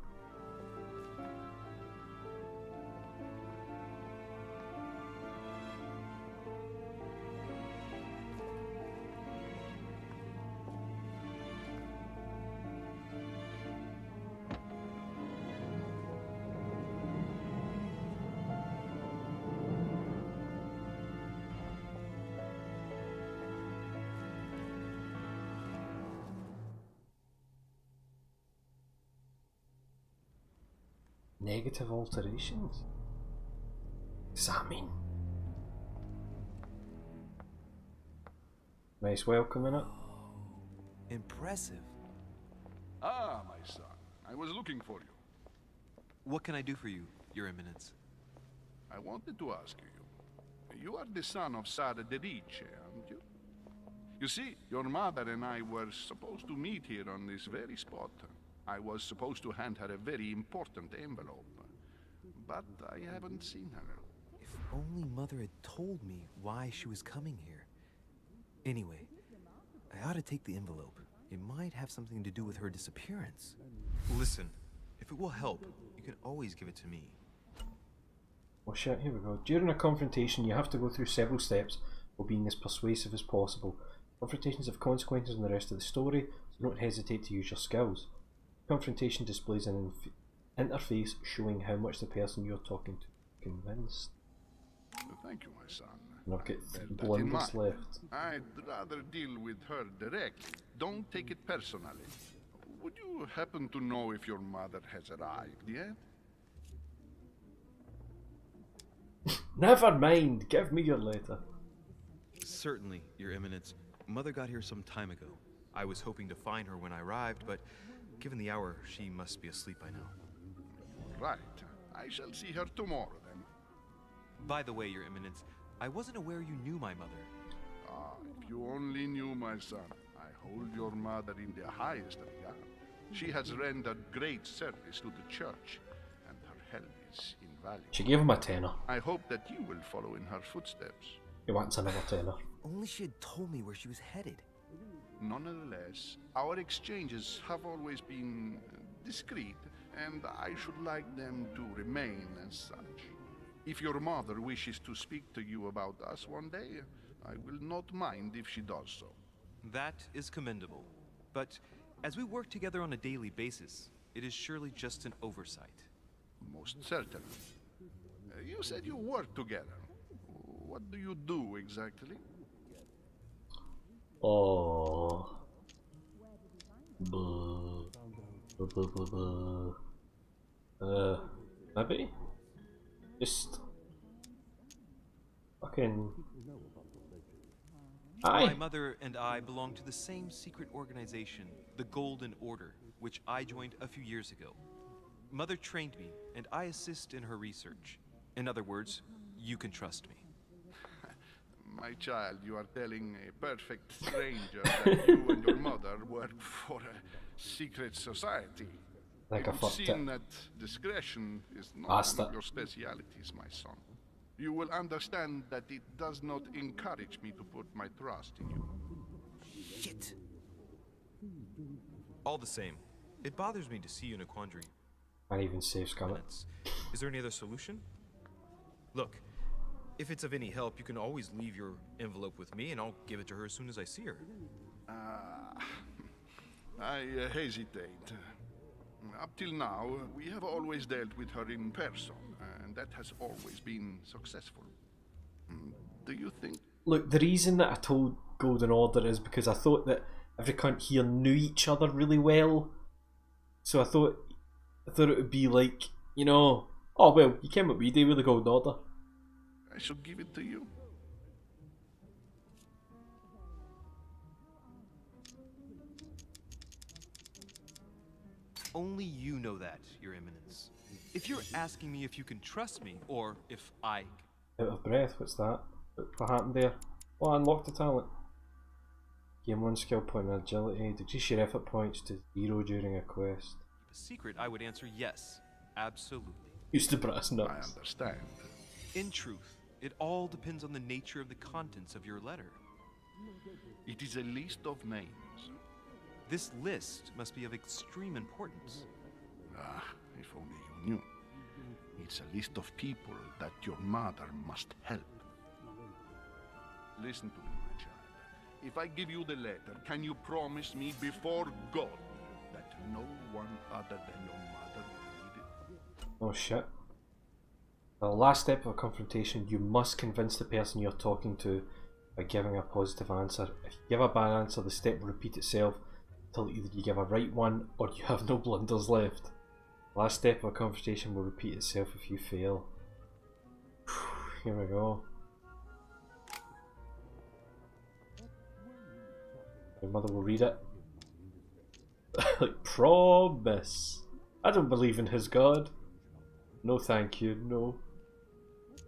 Negative alterations? What does that mean? Nice welcome in it. Impressive. Ah, my son. I was looking for you. What can I do for you, Your Eminence? I wanted to ask you. You are the son of Sara de Riche, aren't you? You see, your mother and I were supposed to meet here on this very spot. I was supposed to hand her a very important envelope, but I haven't seen her. If only Mother had told me why she was coming here. Anyway, I ought to take the envelope. It might have something to do with her disappearance. Listen, if it will help, you can always give it to me. Oh shit, here we go. During a confrontation, you have to go through several steps while being as persuasive as possible. Confrontations have consequences on the rest of the story, so don't hesitate to use your skills. Confrontation displays an interface showing how much the person you're talking to is convinced. Thank you, my son. And I've got 3 Bear that in blunders mind. left. I'd rather deal with her directly. Don't take it personally. Would you happen to know if your mother has arrived yet? Never mind, give me your letter. Certainly, Your Eminence. Mother got here some time ago. I was hoping to find her when I arrived, but given the hour, she must be asleep by now. Right. I shall see her tomorrow, then. By the way, Your Eminence, I wasn't aware you knew my mother. Ah, if you only knew, my son. I hold your mother in the highest regard. She has rendered great service to the church, and her help is invaluable. She gave him a tenner. I hope that you will follow in her footsteps. He wants another tenner. Only she had told me where she was headed. Nonetheless, our exchanges have always been discreet, and I should like them to remain as such. If your mother wishes to speak to you about us one day, I will not mind if she does so. That is commendable. But as we work together on a daily basis, it is surely just an oversight. Most certainly. You said you work together. What do you do exactly? Oh. Blah. Blah, blah, blah, blah. Maybe? Just... fucking... My mother and I belong to the same secret organization, the Golden Order, which I joined a few years ago. Mother trained me, and I assist in her research. In other words, you can trust me. My child, you are telling a perfect stranger that you and your mother work for a secret society. Like I it would fucked seem it. that discretion is not Basta. one of your specialities, my son. You will understand that it does not encourage me to put my trust in you. Shit. All the same, it bothers me to see you in a quandary. Can't even save Scarlet. Minutes. Is there any other solution? Look, if it's of any help, you can always leave your envelope with me and I'll give it to her as soon as I see her. I hesitate. Up till now, we have always dealt with her in person, and that has always been successful. Do you think? Look, the reason that I told Golden Order is because I thought that every cunt here knew each other really well. So I thought it would be like, you know, oh well, you came what we do with the Golden Order. I shall give it to you. Only you know that, Your Eminence. If you're asking me if you can trust me, or if I... Out of breath, what's that? What happened there? Oh, I unlocked the talent. Gain 1 skill point in agility. Decrease your effort points to 0 during a quest. A secret, I would answer yes. Absolutely. Used to brass nuts. I understand. In truth, it all depends on the nature of the contents of your letter. It is a list of names. This list must be of extreme importance. Ah, if only you knew. It's a list of people that your mother must help. Listen to me, my child. If I give you the letter, can you promise me before God that no one other than your mother will read it? Oh shit. The last step of a confrontation, you must convince the person you're talking to by giving a positive answer. If you give a bad answer, the step will repeat itself until either you give a right one or you have no blunders left. The last step of a conversation will repeat itself if you fail. Here we go. Your mother will read it. Like, promise. I don't believe in his god. No thank you, no.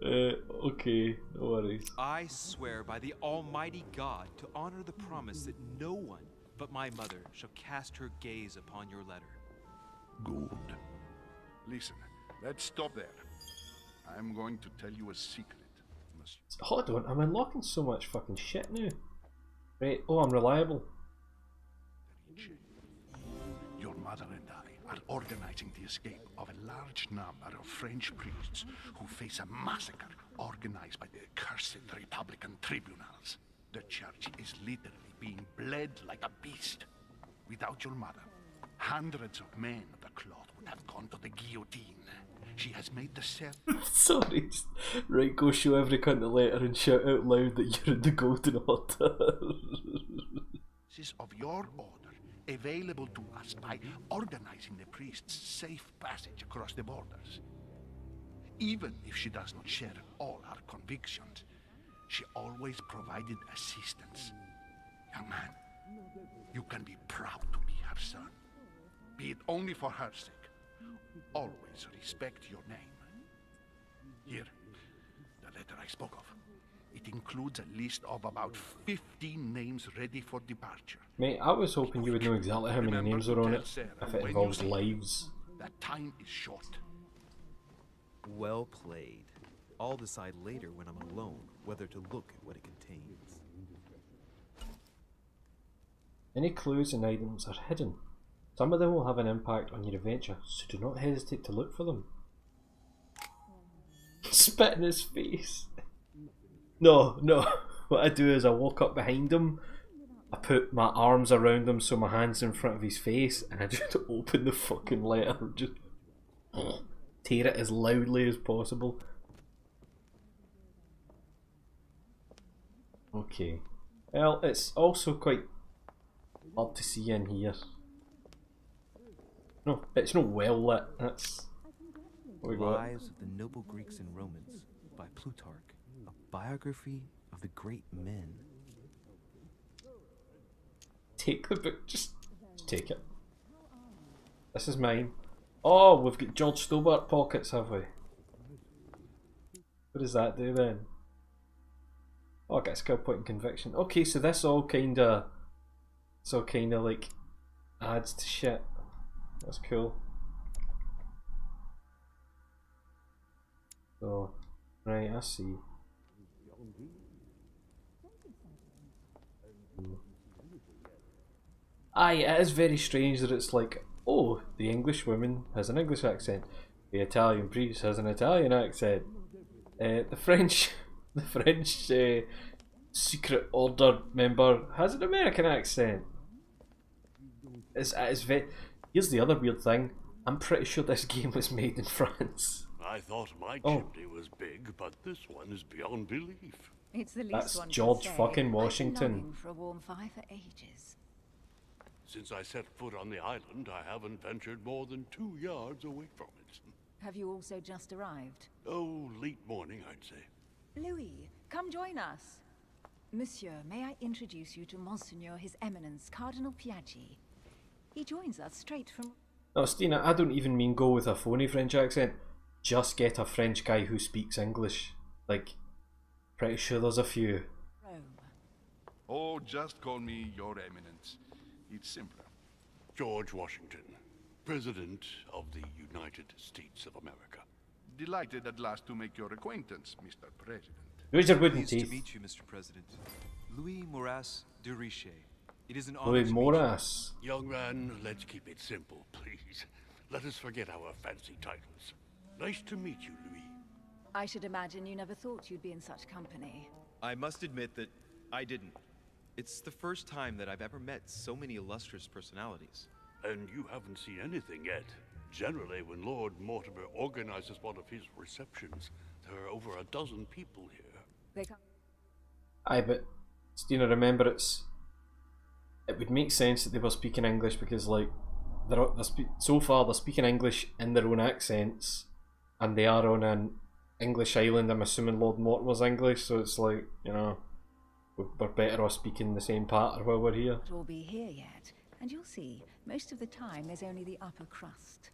Okay, no worries. I swear by the Almighty God to honor the promise that no one but my mother shall cast her gaze upon your letter. Good. Listen, let's stop there. I'm going to tell you a secret. Hold on, I'm unlocking so much fucking shit now. Right, oh, I'm reliable. Your mother and I are organizing the escape of a large number of French priests who face a massacre organized by the accursed Republican tribunals. The church is literally being bled like a beast. Without your mother, hundreds of men of the cloth would have gone to the guillotine. She has made the set. Sorry. Right, go show every cunt the letter and shout out loud that you're in the Golden Order. Of your order available to us by organizing the priest's safe passage across the borders. Even if she does not share all our convictions, she always provided assistance. Young man, you can be proud to be her son. Be it only for her sake. Always respect your name. Here, the letter I spoke of. It includes a list of about 15 names ready for departure. Mate, I was hoping you would know exactly how many names are on it, if it involves lives. That time is short. Well played. I'll decide later when I'm alone whether to look at what it contains. Any clues and items are hidden. Some of them will have an impact on your adventure, so do not hesitate to look for them. Spit in his face. No. What I do is I walk up behind him, I put my arms around him so my hand's in front of his face, and I just open the fucking letter and just tear it as loudly as possible. Okay. Well, it's also quite hard to see in here. No, it's not well lit. That's what we got. Lives of the Noble Greeks and Romans by Plutarch. A biography of the great men. Take the book, just take it. This is mine. Oh, we've got George Stobart pockets, have we? What does that do then? Oh, I get a skill point and conviction. Okay, so this all kinda like adds to shit. That's cool. So, right, I see. Aye, it is very strange that it's like, oh, the English woman has an English accent. The Italian priest has an Italian accent. The French secret order member has an American accent. Here's the other weird thing. I'm pretty sure this game was made in France. I thought my chimney was big, but this one is beyond belief. It's the least That's one George can say. fucking I've been Washington. longing for a warm fire for ages. Since I set foot on the island, I haven't ventured more than 2 yards away from it. Have you also just arrived? Oh, late morning, I'd say. Louis, come join us. Monsieur, may I introduce you to Monseigneur His Eminence, Cardinal Piaggi. He joins us straight from... No, Stina, I don't even mean go with a phony French accent. Just get a French guy who speaks English. Like, pretty sure there's a few. Rome. Oh, just call me Your Eminence. It's simpler. George Washington, President of the United States of America. Delighted at last to make your acquaintance, Mr. President. Where's your wooden Pleased to teeth? meet you, Mr. President. Louis Moras de Riche. It is an honor Louis to meet Moras. Young man, let's keep it simple, please. Let us forget our fancy titles. Nice to meet you, Louis. I should imagine you never thought you'd be in such company. I must admit that I didn't. It's the first time that I've ever met so many illustrious personalities. And you haven't seen anything yet. Generally, when Lord Mortimer organizes one of his receptions, there are over a dozen people here. They come... Aye, but Stina, remember it would make sense that they were speaking English because, like, so far they're speaking English in their own accents, and they are on an English island. I'm assuming Lord Mortimer's English, so it's like, you know, we're better off speaking the same pattern while we're here. Not all be here yet, and you'll see, most of the time there's only the upper crust.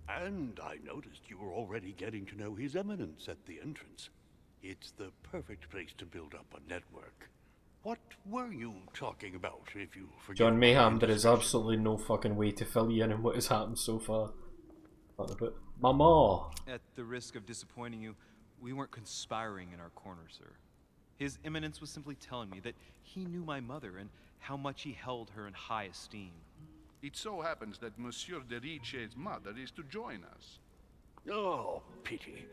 And I noticed you were already getting to know His Eminence at the entrance. It's the perfect place to build up a network. What were you talking about, if you forget? John Mayhem, there is absolutely no fucking way to fill you in on what has happened so far. Mama! At the risk of disappointing you, we weren't conspiring in our corner, sir. His Eminence was simply telling me that he knew my mother and how much he held her in high esteem. It so happens that Monsieur de Riche's mother is to join us. Oh, pity.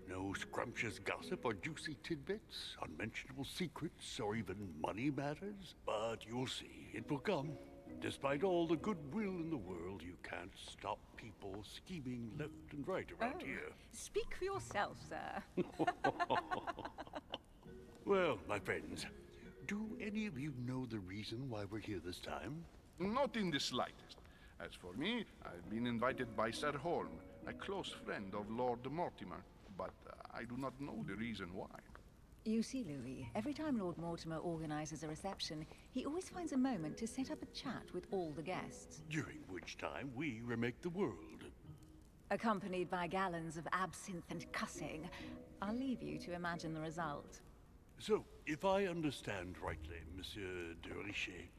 No scrumptious gossip or juicy tidbits, unmentionable secrets, or even money matters. But you'll see, it will come. Despite all the goodwill in the world, you can't stop people scheming left and right around here. Speak for yourself, sir. Well, my friends, do any of you know the reason why we're here this time? Not in the slightest. As for me, I've been invited by Sir Holm, a close friend of Lord Mortimer, but I do not know the reason why. You see, Louis, every time Lord Mortimer organizes a reception, he always finds a moment to set up a chat with all the guests. During which time we remake the world. Accompanied by gallons of absinthe and cussing. I'll leave you to imagine the result. So, if I understand rightly, Monsieur de Riche,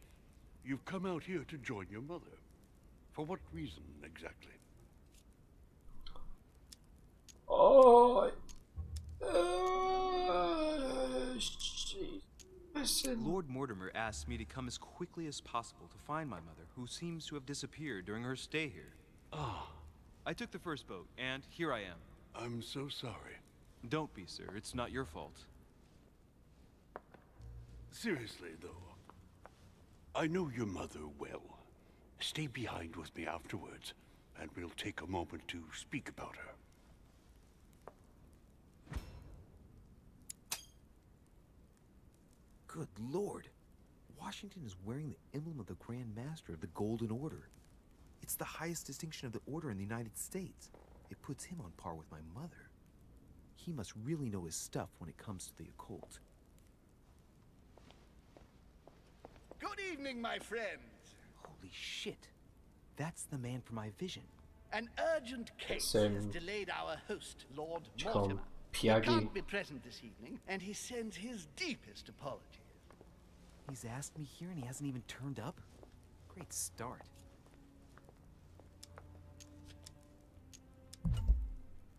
you've come out here to join your mother. For what reason, exactly? Oh... Lord Mortimer asked me to come as quickly as possible to find my mother, who seems to have disappeared during her stay here. Ah. I took the first boat, and here I am. I'm so sorry. Don't be, sir. It's not your fault. Seriously, though, I know your mother well. Stay behind with me afterwards, and we'll take a moment to speak about her. Good Lord. Washington is wearing the emblem of the Grand Master of the Golden Order. It's the highest distinction of the Order in the United States. It puts him on par with my mother. He must really know his stuff when it comes to the occult. Good evening, my friends. Holy shit. That's the man for my vision. An urgent case has delayed our host, Lord Mortimer. He can't be present this evening, and he sends his deepest apologies. He's asked me here and he hasn't even turned up? Great start.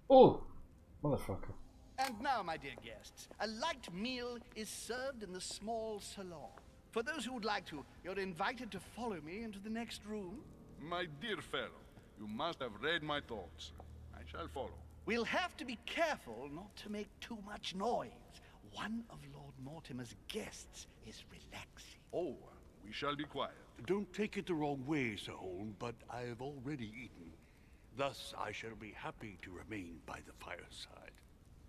Oh! Motherfucker. And now, my dear guests, a light meal is served in the small salon. For those who would like to, you're invited to follow me into the next room. My dear fellow, you must have read my thoughts. I shall follow. We'll have to be careful not to make too much noise. One of Lord Mortimer's guests is relaxing. Oh, we shall be quiet. Don't take it the wrong way, Sir Holm, but I have already eaten. Thus, I shall be happy to remain by the fireside.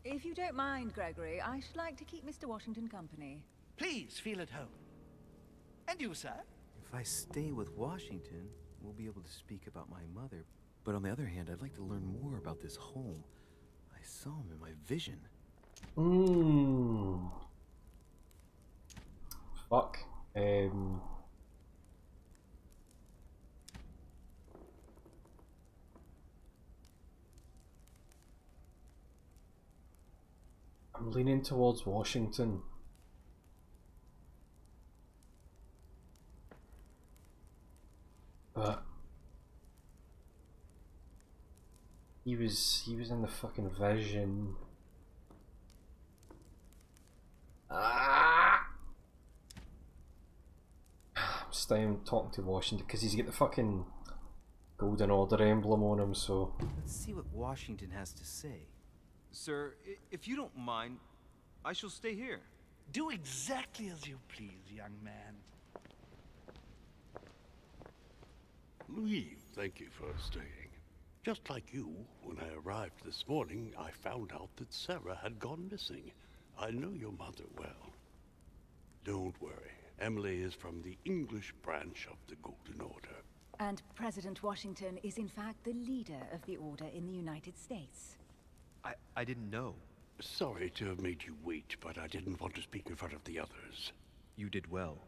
If you don't mind, Gregory, I should like to keep Mr. Washington company. Please feel at home. And you, sir? If I stay with Washington, we'll be able to speak about my mother. But on the other hand, I'd like to learn more about this home. I saw him in my vision. Fuck. I'm leaning towards Washington. But he was in the fucking vision. I'm staying talking to Washington because he's got the fucking Golden Order emblem on him, so Let's see what Washington has to say. Sir, if you don't mind, I shall stay here. Do exactly as you please, young man. Louis, thank you for staying. Just like you, when I arrived this morning, I found out that Sarah had gone missing. I know your mother well. Don't worry. Emily is from the English branch of the Golden Order. And President Washington is in fact the leader of the Order in the United States. I didn't know. Sorry to have made you wait, but I didn't want to speak in front of the others. You did well.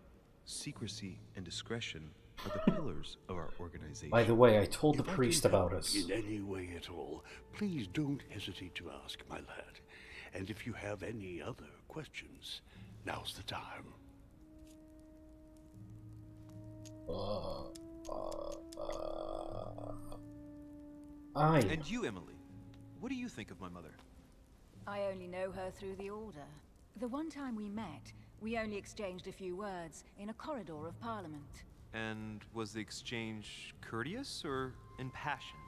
Secrecy and discretion are the pillars of our organization. by the way, I told the If I priest can about help us. in any way at all, please don't hesitate to ask, my lad. And if you have any other questions, now's the time. Aye. And you, Emily, what do you think of my mother? I only know her through the Order. The one time we met, we only exchanged a few words in a corridor of Parliament. And was the exchange courteous or impassioned?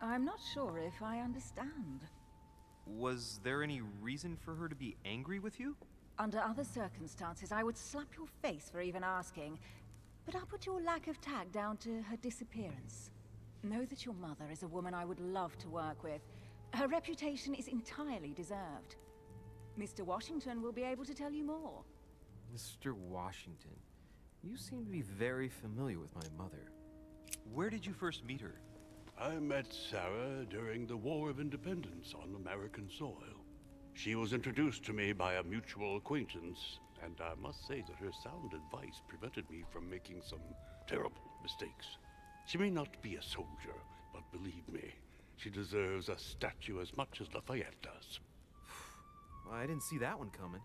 I'm not sure if I understand. Was there any reason for her to be angry with you? Under other circumstances, I would slap your face for even asking, but I'll put your lack of tact down to her disappearance. Know that your mother is a woman I would love to work with. Her reputation is entirely deserved. Mr. Washington will be able to tell you more. Mr. Washington, you seem to be very familiar with my mother. Where did you first meet her? I met Sarah during the War of Independence on American soil. She was introduced to me by a mutual acquaintance, and I must say that her sound advice prevented me from making some terrible mistakes. She may not be a soldier, but believe me, she deserves a statue as much as Lafayette does. I didn't see that one coming.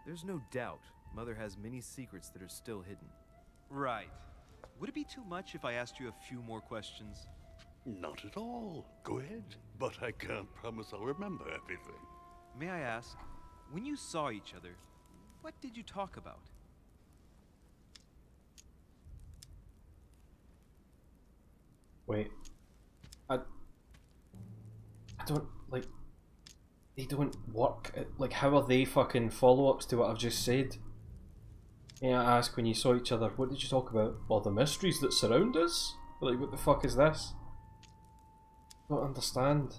There's no doubt Mother has many secrets that are still hidden. Right. Would it be too much if I asked you a few more questions? Not at all. Go ahead. But I can't promise I'll remember everything. May I ask, when you saw each other, what did you talk about? Wait. I don't, like, they don't work. Like, how are they fucking follow-ups to what I've just said? Yeah, I ask when you saw each other, what did you talk about? Well, the mysteries that surround us? Like, what the fuck is this? I don't understand.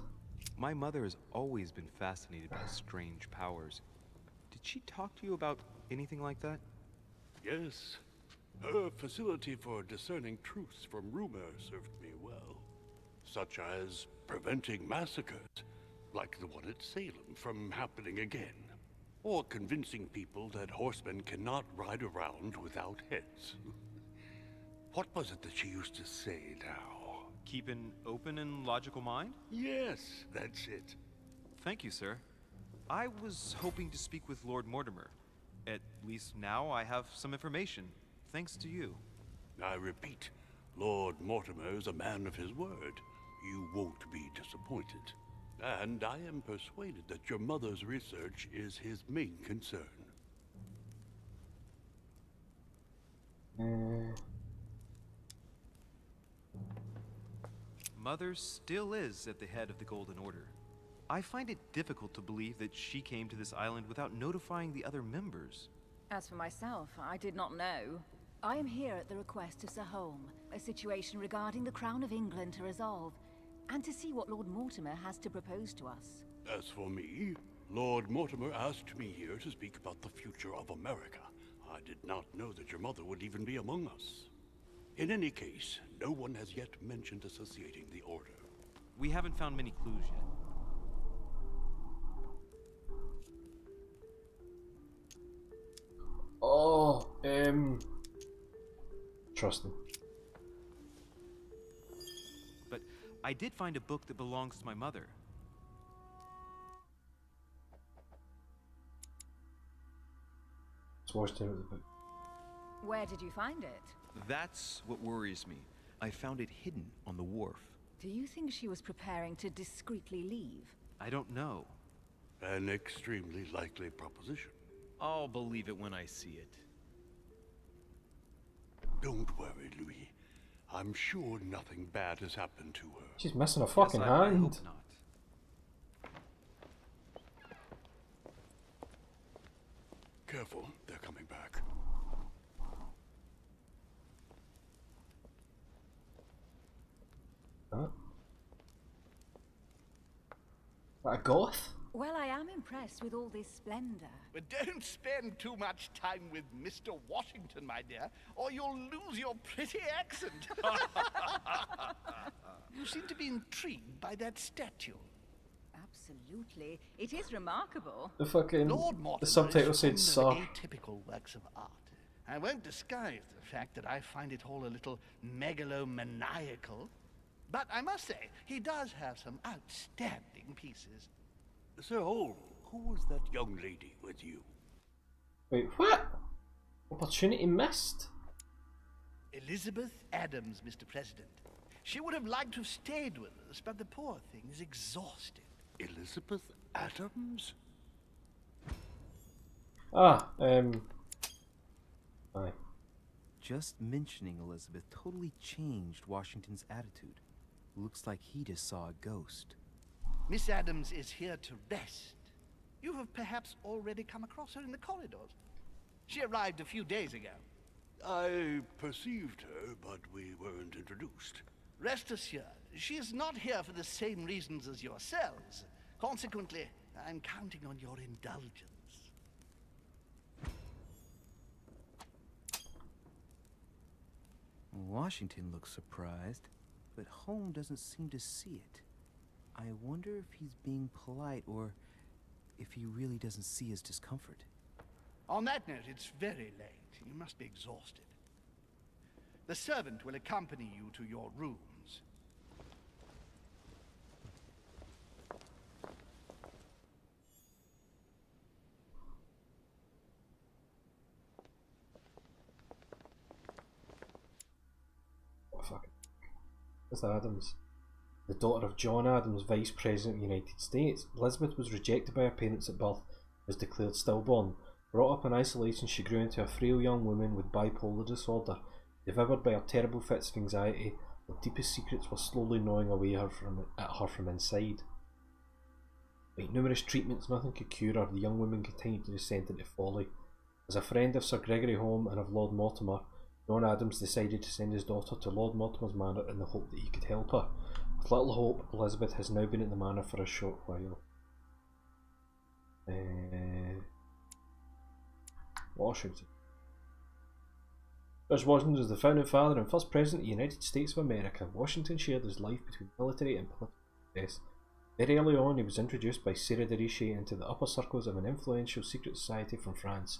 My mother has always been fascinated by strange powers. Did she talk to you about anything like that? Yes. Her facility for discerning truths from rumor served me well. Such as preventing massacres, like the one at Salem, from happening again. Or convincing people that horsemen cannot ride around without heads. What was it that she used to say now? Keep an open and logical mind? Yes, that's it. Thank you, sir. I was hoping to speak with Lord Mortimer. At least now I have some information, thanks to you. I repeat, Lord Mortimer is a man of his word. You won't be disappointed. And I am persuaded that your mother's research is his main concern. Mother still is at the head of the Golden Order. I find it difficult to believe that she came to this island without notifying the other members. As for myself, I did not know. I am here at the request of Sir Holm, a situation regarding the Crown of England to resolve, and to see what Lord Mortimer has to propose to us. As for me, Lord Mortimer asked me here to speak about the future of America. I did not know that your mother would even be among us. In any case, no one has yet mentioned associating the Order. We haven't found many clues yet. Oh, trust him. But I did find a book that belongs to my mother. It's Washington with the book. Where did you find it? That's what worries me. I found it hidden on the wharf. Do you think she was preparing to discreetly leave? I don't know. An extremely likely proposition. I'll believe it when I see it. Don't worry, Louis. I'm sure nothing bad has happened to her. She's missing a fucking hand. I hope not. Careful, they're coming back. Huh? What, a goth? Well, I am impressed with all this splendor. But don't spend too much time with Mr. Washington, my dear, or you'll lose your pretty accent. You seem to be intrigued by that statue. Absolutely. It is remarkable. The fucking Lord Mortimer the subtitle is said "Sir." fond of atypical works of art. I won't disguise the fact that I find it all a little megalomaniacal. But I must say, he does have some outstanding pieces. Sir Holm, who was that young lady with you? Wait, what? Opportunity missed? Elizabeth Adams, Mr. President. She would have liked to have stayed with us, but the poor thing is exhausted. Elizabeth Adams? Ah, aye. Just mentioning Elizabeth totally changed Washington's attitude. Looks like he just saw a ghost. Miss Adams is here to rest. You have perhaps already come across her in the corridors. She arrived a few days ago. I perceived her, but we weren't introduced. Rest assured, she is not here for the same reasons as yourselves. Consequently, I'm counting on your indulgence. Washington looks surprised, but Holm doesn't seem to see it. I wonder if he's being polite or if he really doesn't see his discomfort. On that note, it's very late. You must be exhausted. The servant will accompany you to your rooms. Oh, fuck. Miss Adams. The daughter of John Adams, Vice President of the United States, Elizabeth was rejected by her parents at birth, was declared stillborn. Brought up in isolation, she grew into a frail young woman with bipolar disorder. Devoured by her terrible fits of anxiety, her deepest secrets were slowly gnawing away at her from inside. Like numerous treatments, nothing could cure her. The young woman continued to descend into folly. As a friend of Sir Gregory Holm and of Lord Mortimer, John Adams decided to send his daughter to Lord Mortimer's manor in the hope that he could help her. With little hope, Elizabeth has now been at the manor for a short while. Washington. George Washington was the founding father and first president of the United States of America. Washington shared his life between military and political success. Very early on, he was introduced by Sarah de Richie into the upper circles of an influential secret society from France,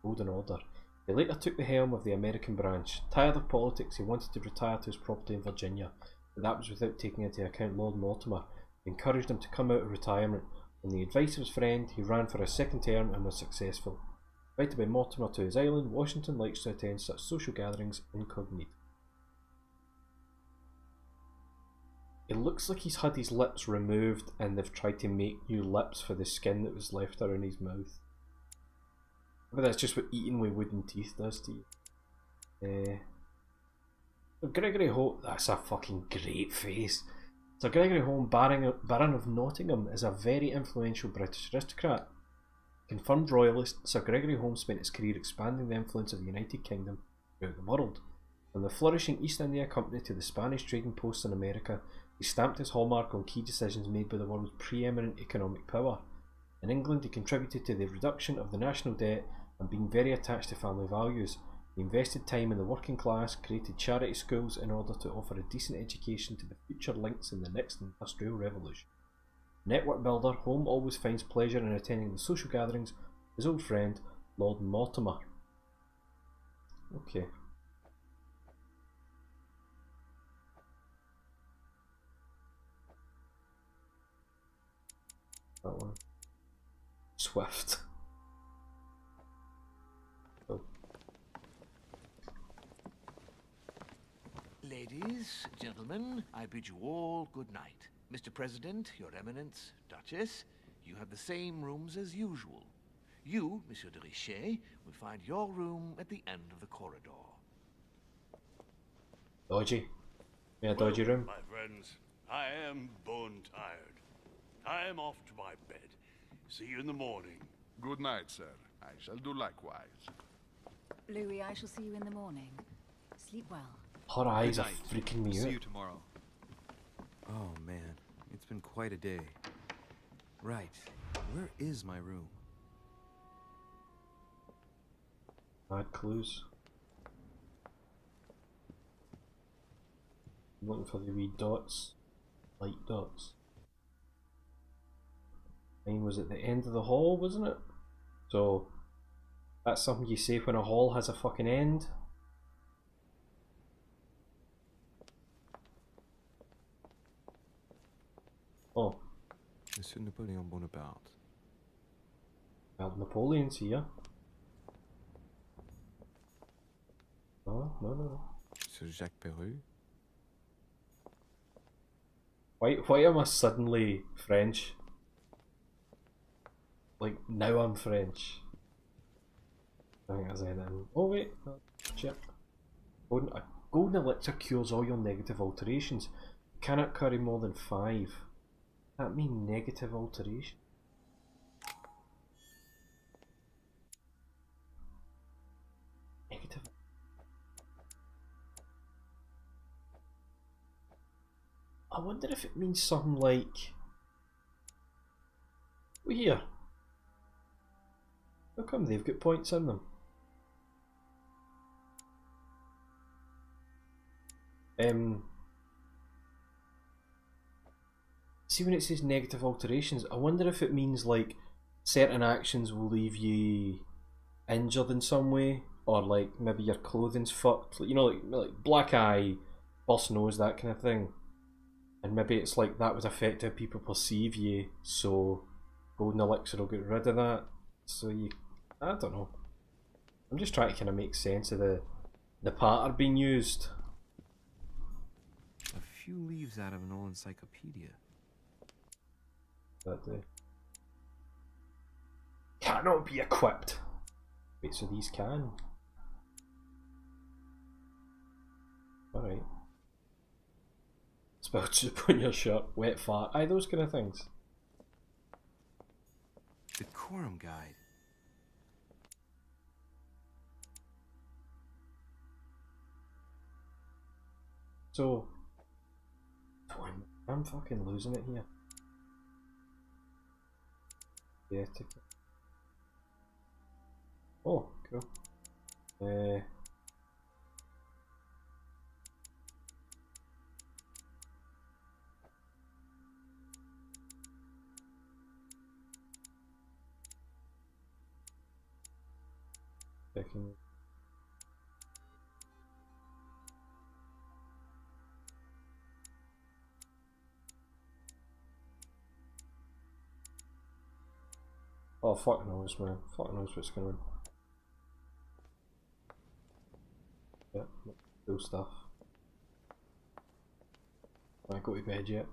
Golden Order. He later took the helm of the American branch. Tired of politics, he wanted to retire to his property in Virginia, but that was without taking into account Lord Mortimer, who encouraged him to come out of retirement. On the advice of his friend, he ran for a second term and was successful. Invited by Mortimer to his island, Washington likes to attend such social gatherings incognito. It looks like he's had his lips removed and they've tried to make new lips for the skin that was left around his mouth. But that's just what eating with wooden teeth does to you. Gregory Holt, that's a fucking great face. Sir Gregory Home, Baron of Nottingham, is a very influential British aristocrat. Confirmed royalist, Sir Gregory Home spent his career expanding the influence of the United Kingdom throughout the world. From the flourishing East India Company to the Spanish trading posts in America, he stamped his hallmark on key decisions made by the world's preeminent economic power. In England, he contributed to the reduction of the national debt and being very attached to family values. He invested time in the working class, created charity schools in order to offer a decent education to the future links in the next industrial revolution. Network builder, Home always finds pleasure in attending the social gatherings of his old friend, Lord Mortimer. Okay. That one. Swift. Oh. Ladies, gentlemen, I bid you all good night. Mr. President, Your Eminence, Duchess, you have the same rooms as usual. You, Monsieur de Richet, will find your room at the end of the corridor. Dodgy. Yeah, dodgy room. My friends, I am bone tired. I am off to my bed. See you in the morning. Good night, sir. I shall do likewise. Louis, I shall see you in the morning. Sleep well. Her eyes are freaking me out. See you tomorrow. Oh man, it's been quite a day. Right, where is my room? Bad clues. I'm looking for the wee dots. Light dots. Mine was at the end of the hall, wasn't it? So, that's something you say when a hall has a fucking end. Oh. Monsieur Napoleon Bonaparte. Well, Napoleon's here. Oh, no. Monsieur Jacques Perreux. Why am I suddenly French? Like, now I'm French. I think that's anything. Oh wait, shit. Golden elixir cures all your negative alterations. You cannot carry more than 5. That mean negative alteration? Negative. I wonder if it means something like... Oh, here. How come they've got points in them? See when it says negative alterations, I wonder if it means like certain actions will leave you injured in some way, or like maybe your clothing's fucked, you know, like black eye, burst nose, that kind of thing. And maybe it's like that would affect how people perceive you, so golden elixir will get rid of that. So you, I don't know. I'm just trying to kind of make sense of the pattern being used. A few leaves out of an old encyclopedia. That cannot be equipped. Wait, so these can. Alright. Spell soup on your shirt, wet fart, aye, those kind of things. Decorum guide. So, I'm fucking losing it here. Yeah, ticket. Oh, cool. Checking. Oh, fuck knows, man. Fuck knows what's going on. Yep, cool stuff. Can I go to bed yet?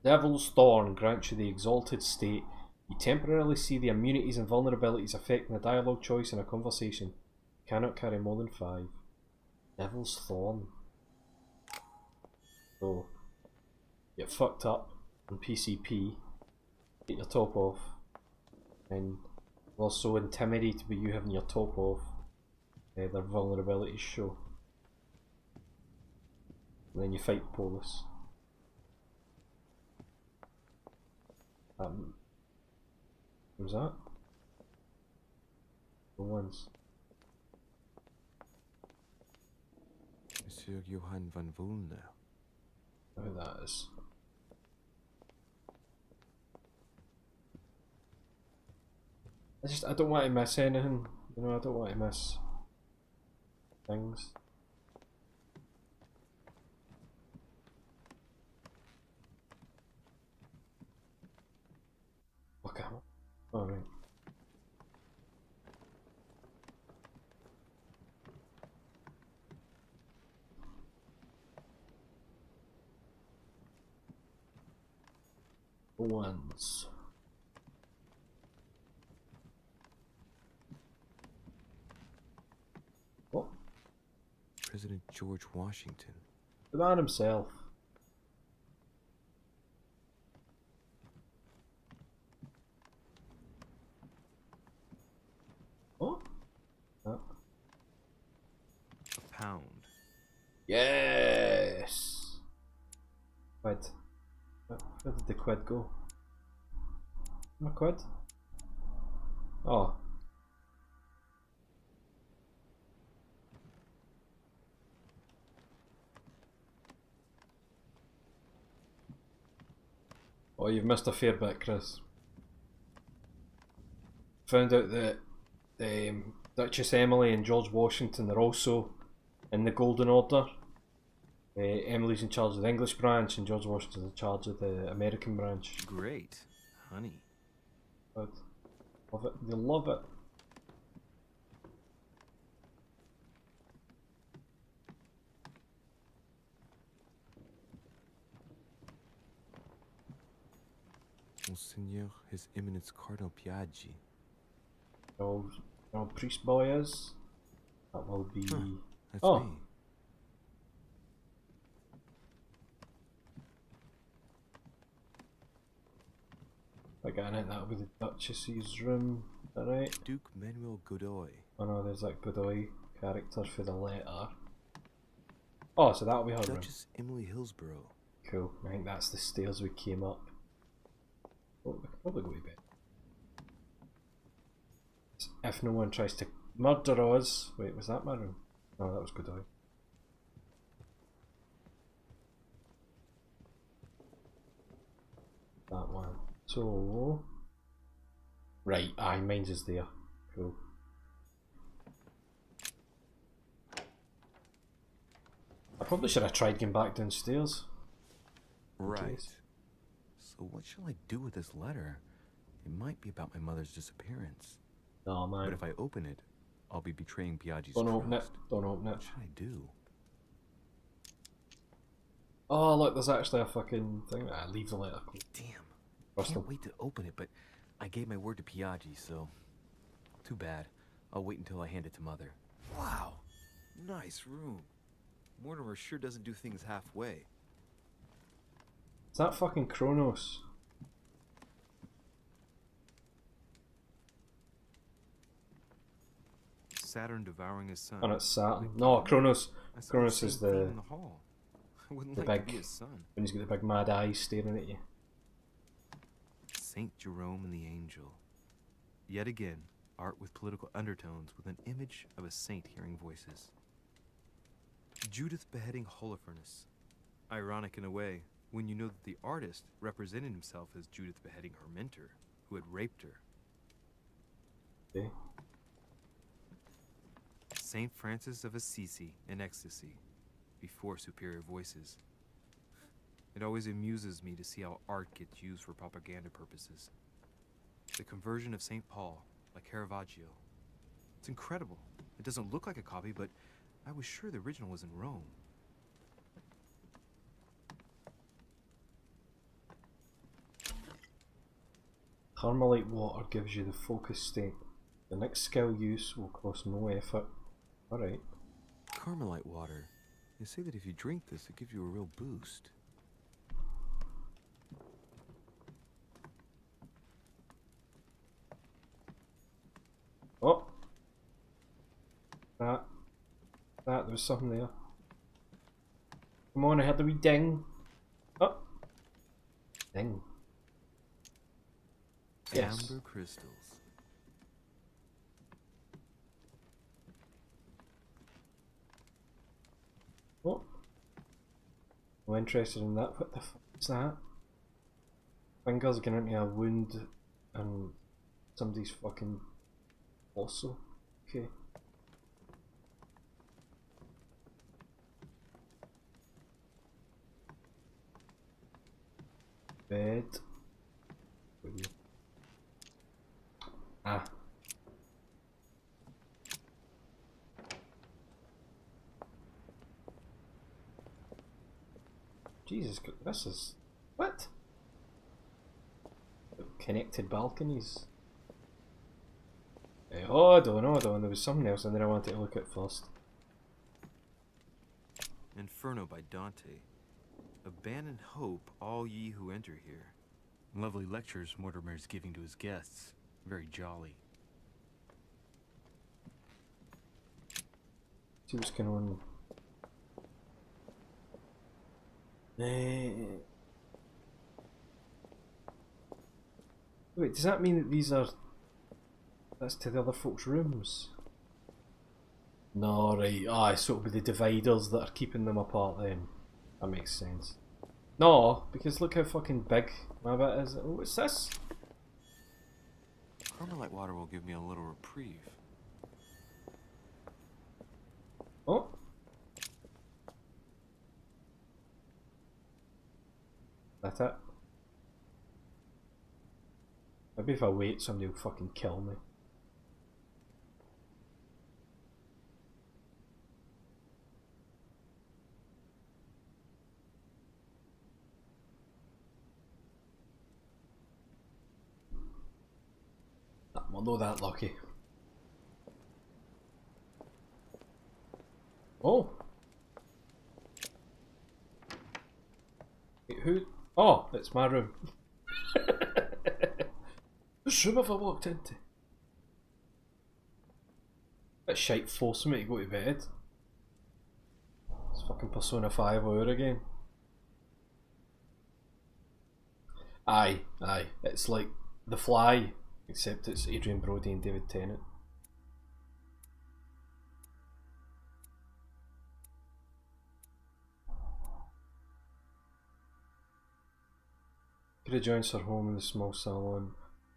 Devil's Thorn grants you the exalted state. You temporarily see the immunities and vulnerabilities affecting a dialogue choice in a conversation. Cannot carry more than 5. Devil's Thorn. So, get fucked up on PCP, get your top off, and also intimidated by you having your top off, their vulnerabilities show. And then you fight the police. What was that? The ones. Monsieur Johann van Vulner. Who that is. I don't want to miss anything. You know, I don't want to miss things. Okay. Alright. Ones. What? President George Washington. The man himself. What? Oh. A pound. Yes! Quid. Where did the quid go? My quid? Oh. Oh, you've missed a fair bit, Chris. Found out that Duchess Emily and George Washington are also in the Golden Order. Emily's in charge of the English branch and George Washington's in charge of the American branch. Great. Honey. Good. Love it. They love it. Monseigneur, His Eminence Cardinal Piaggi. No priest boy is. That will be. Huh, that's oh. me. Again, that'll be the Duchess's room. Is that right? Duke Manuel Godoy. Oh no, there's that Godoy character for the letter. Oh, so that'll be her room. Duchess Emily Hillsborough. Cool. I think that's the stairs we came up. Oh, we could probably go to bed. If no one tries to murder us. Wait, was that my room? No, that was Godoy. That one. So. Right, aye, mine's is there. Cool. I probably should have tried getting back downstairs. Right. So what shall I do with this letter? It might be about my mother's disappearance. No, man. But if I open it, I'll be betraying Piaggi's Don't trust. open it. Don't open it. What should I do? Oh, look, there's actually a fucking thing. Leave the letter. Damn. I can't wait to open it, but I gave my word to Piaggi, so... Too bad. I'll wait until I hand it to Mother. Wow. Nice room. Mortimer sure doesn't do things halfway. Is that fucking Kronos? Saturn devouring his son. Oh, it's Saturn. No, Kronos. Kronos is the in the hall. I wouldn't the like big to be his son. when he's got the big mad eyes staring at you. Saint Jerome and the Angel. Yet again, art with political undertones with an image of a saint hearing voices. Judith beheading Holofernes. Ironic in a way, when you know that the artist represented himself as Judith beheading her mentor, who had raped her. Okay. Saint Francis of Assisi in ecstasy, before superior voices. It always amuses me to see how art gets used for propaganda purposes. The conversion of St. Paul, like Caravaggio. It's incredible. It doesn't look like a copy, but I was sure the original was in Rome. Carmelite water gives you the focus state. The next skill use will cost no effort Alright. Carmelite water. They say that if you drink this, it gives you a real boost. Oh! There was something there. Come on, I heard the wee ding. Oh! Ding. Yes. Amber crystals. Oh! I'm interested in that. What the fuck is that? Fingers getting into a wound and somebody's fucking torso. Okay. Bed. Ah. Jesus, this is... What? Connected balconies. Hold on. There was something else and then I wanted to look at first. Inferno by Dante. Abandon hope, all ye who enter here. Lovely lectures Mortimer's giving to his guests. Very jolly. See what's going on. Wait, does that mean that these are... That's to the other folks' rooms? No, right. Ah, so it'll be the dividers that are keeping them apart then. That makes sense. No, because look how fucking big my bit is. Oh, what's this? Carmelite water will give me a little reprieve. Oh. That's it. Maybe if I wait, somebody will fucking kill me. I'm not that lucky. Oh! Wait, who? Oh, it's my room. Which room have I walked into? That shite forcing me to go to bed. It's fucking Persona 5 hour again. Aye. It's like The Fly, except it's Adrian Brody and David Tennant. Could have joined her home in the small salon.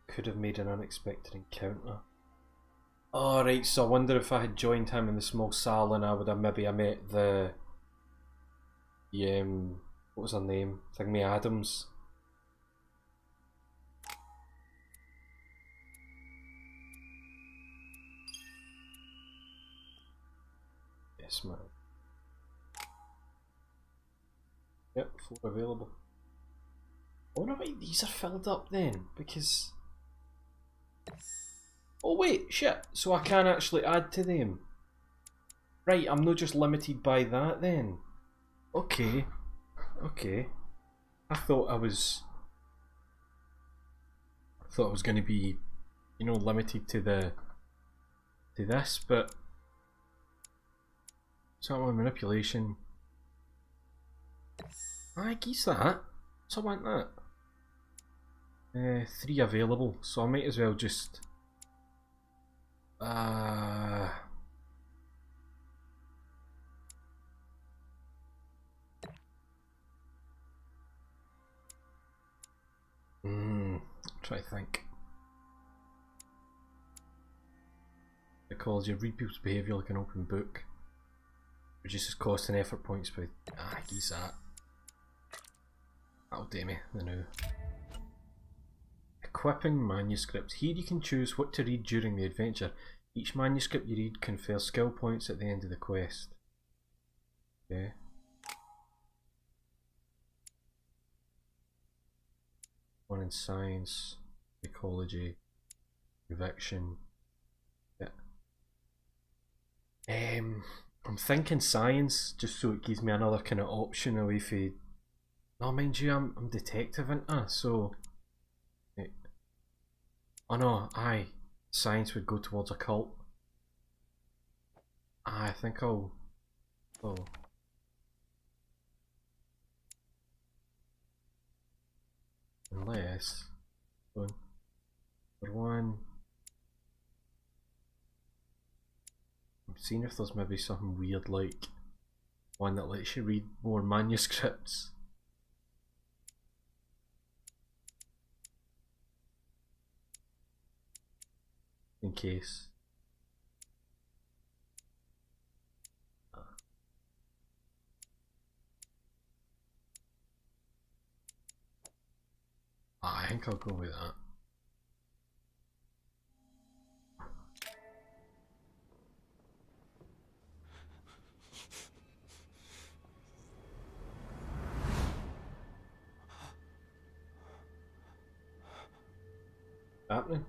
Could have made an unexpected encounter. Alright, so I wonder if I had joined him in the small salon, I would have maybe met the... what was her name? Thingy Adams. Yes, man. Yep, 4 available. I wonder why these are filled up then, because... Oh wait, shit, so I can actually add to them. Right, I'm not just limited by that then. Okay. I thought I was going to be, you know, limited to this, but... So manipulation. I guess that. So I want that. 3 available, so I might as well just... Try to think. Psychology repeats behaviour like an open book. Reduces cost and effort points by... I guess that. That'll do me, I know. Equipping manuscripts. Here you can choose what to read during the adventure. Each manuscript you read confers skill points at the end of the quest. Okay. One in science, ecology, eviction. Yeah. I'm thinking science, just so it gives me another kind of option away from. No, mind you, I'm detective, ain't I? So. Oh no, aye. Science would go towards a cult. I think I'll. Oh. Unless. For one. I'm seeing if there's maybe something weird like one that lets you read more manuscripts. In case. I think I'll go with that. Happening?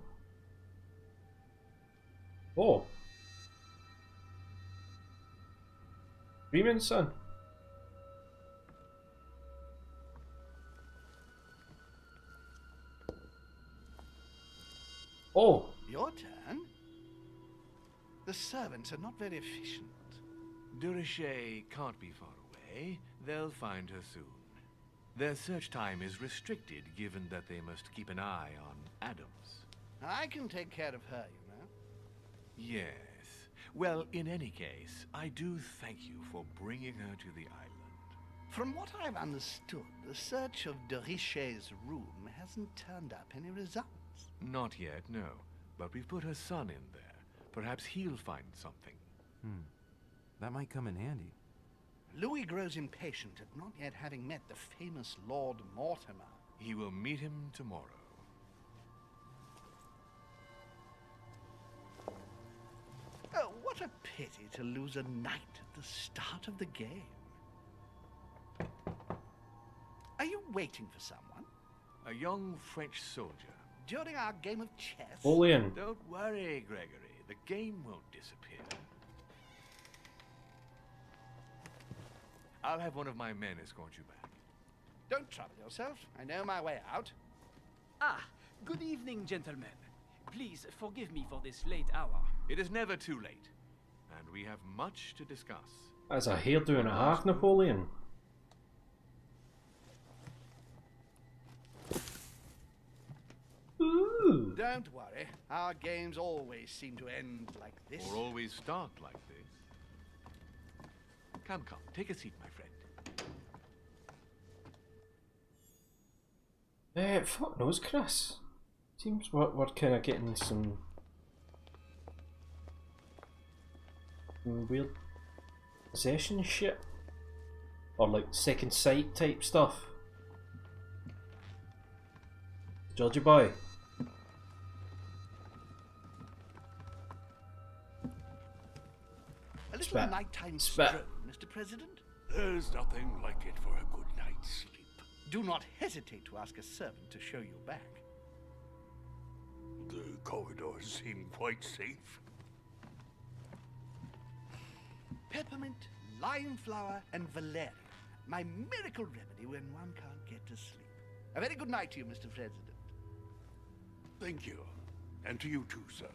Oh, Freeman, son. Oh, Your turn? The servants are not very efficient. Durishay can't be far away. They'll find her soon. Their search time is restricted, given that they must keep an eye on Adams. I can take care of her, you know. Yes. Well, in any case, I do thank you for bringing her to the island. From what I've understood, the search of Durishay's room hasn't turned up any results. Not yet, no. But we've put her son in there. Perhaps he'll find something. That might come in handy. Louis grows impatient at not yet having met the famous Lord Mortimer. He will meet him tomorrow. Oh, what a pity to lose a knight at the start of the game. Are you waiting for someone? A young French soldier. During our game of chess? Napoleon. Don't worry, Gregory. The game won't disappear. I'll have one of my men escort you back. Don't trouble yourself. I know my way out. Ah, good evening, gentlemen. Please forgive me for this late hour. It is never too late, and we have much to discuss. That's a hairdo and a half, Napoleon. Ooh. Don't worry. Our games always seem to end like this. Or always start like this. Come, take a seat, my friend. Fuck knows, Chris. Seems we're kind of getting some weird possession shit. Or like second sight type stuff. Georgie boy. A little Spat. nighttime Spat. stroll, Mr. President? There's nothing like it for a good night's sleep. Do not hesitate to ask a servant to show you back. The corridors seem quite safe. Peppermint, lime flower, and valerian. My miracle remedy when one can't get to sleep. A very good night to you, Mr. President. Thank you. And to you too, sir.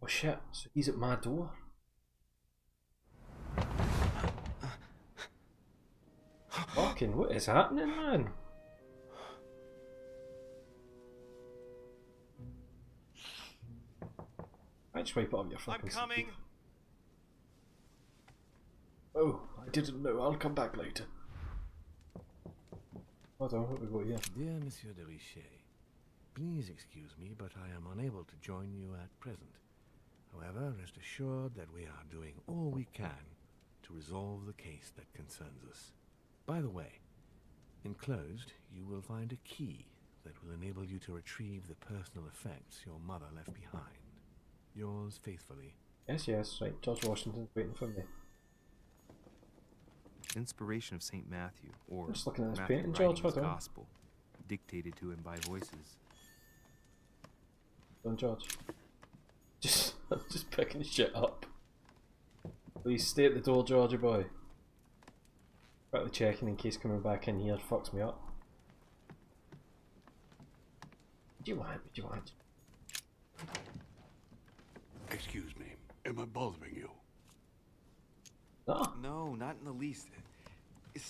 Oh shit, so he's at my door. Fucking what is happening, man? I'd swipe it up your fucking I'm coming. sleep. Oh, I didn't know. I'll come back later. Hold on, what we got here? Dear Monsieur de Richet, please excuse me, but I am unable to join you at present. However, rest assured that we are doing all we can to resolve the case that concerns us. By the way, enclosed, you will find a key that will enable you to retrieve the personal effects your mother left behind. Yours faithfully. Yes, right. George Washington's waiting for me. Inspiration of St. Matthew, or Just looking at this Matthew painting, writing George, his hold on. gospel. dictated to him by voices. Don't George. I'm just picking shit up. Please stay at the door, Georgie boy. Quickly checking in case coming back in here fucks me up. What do you want? What do you want? Excuse me, am I bothering you? No. No, not in the least.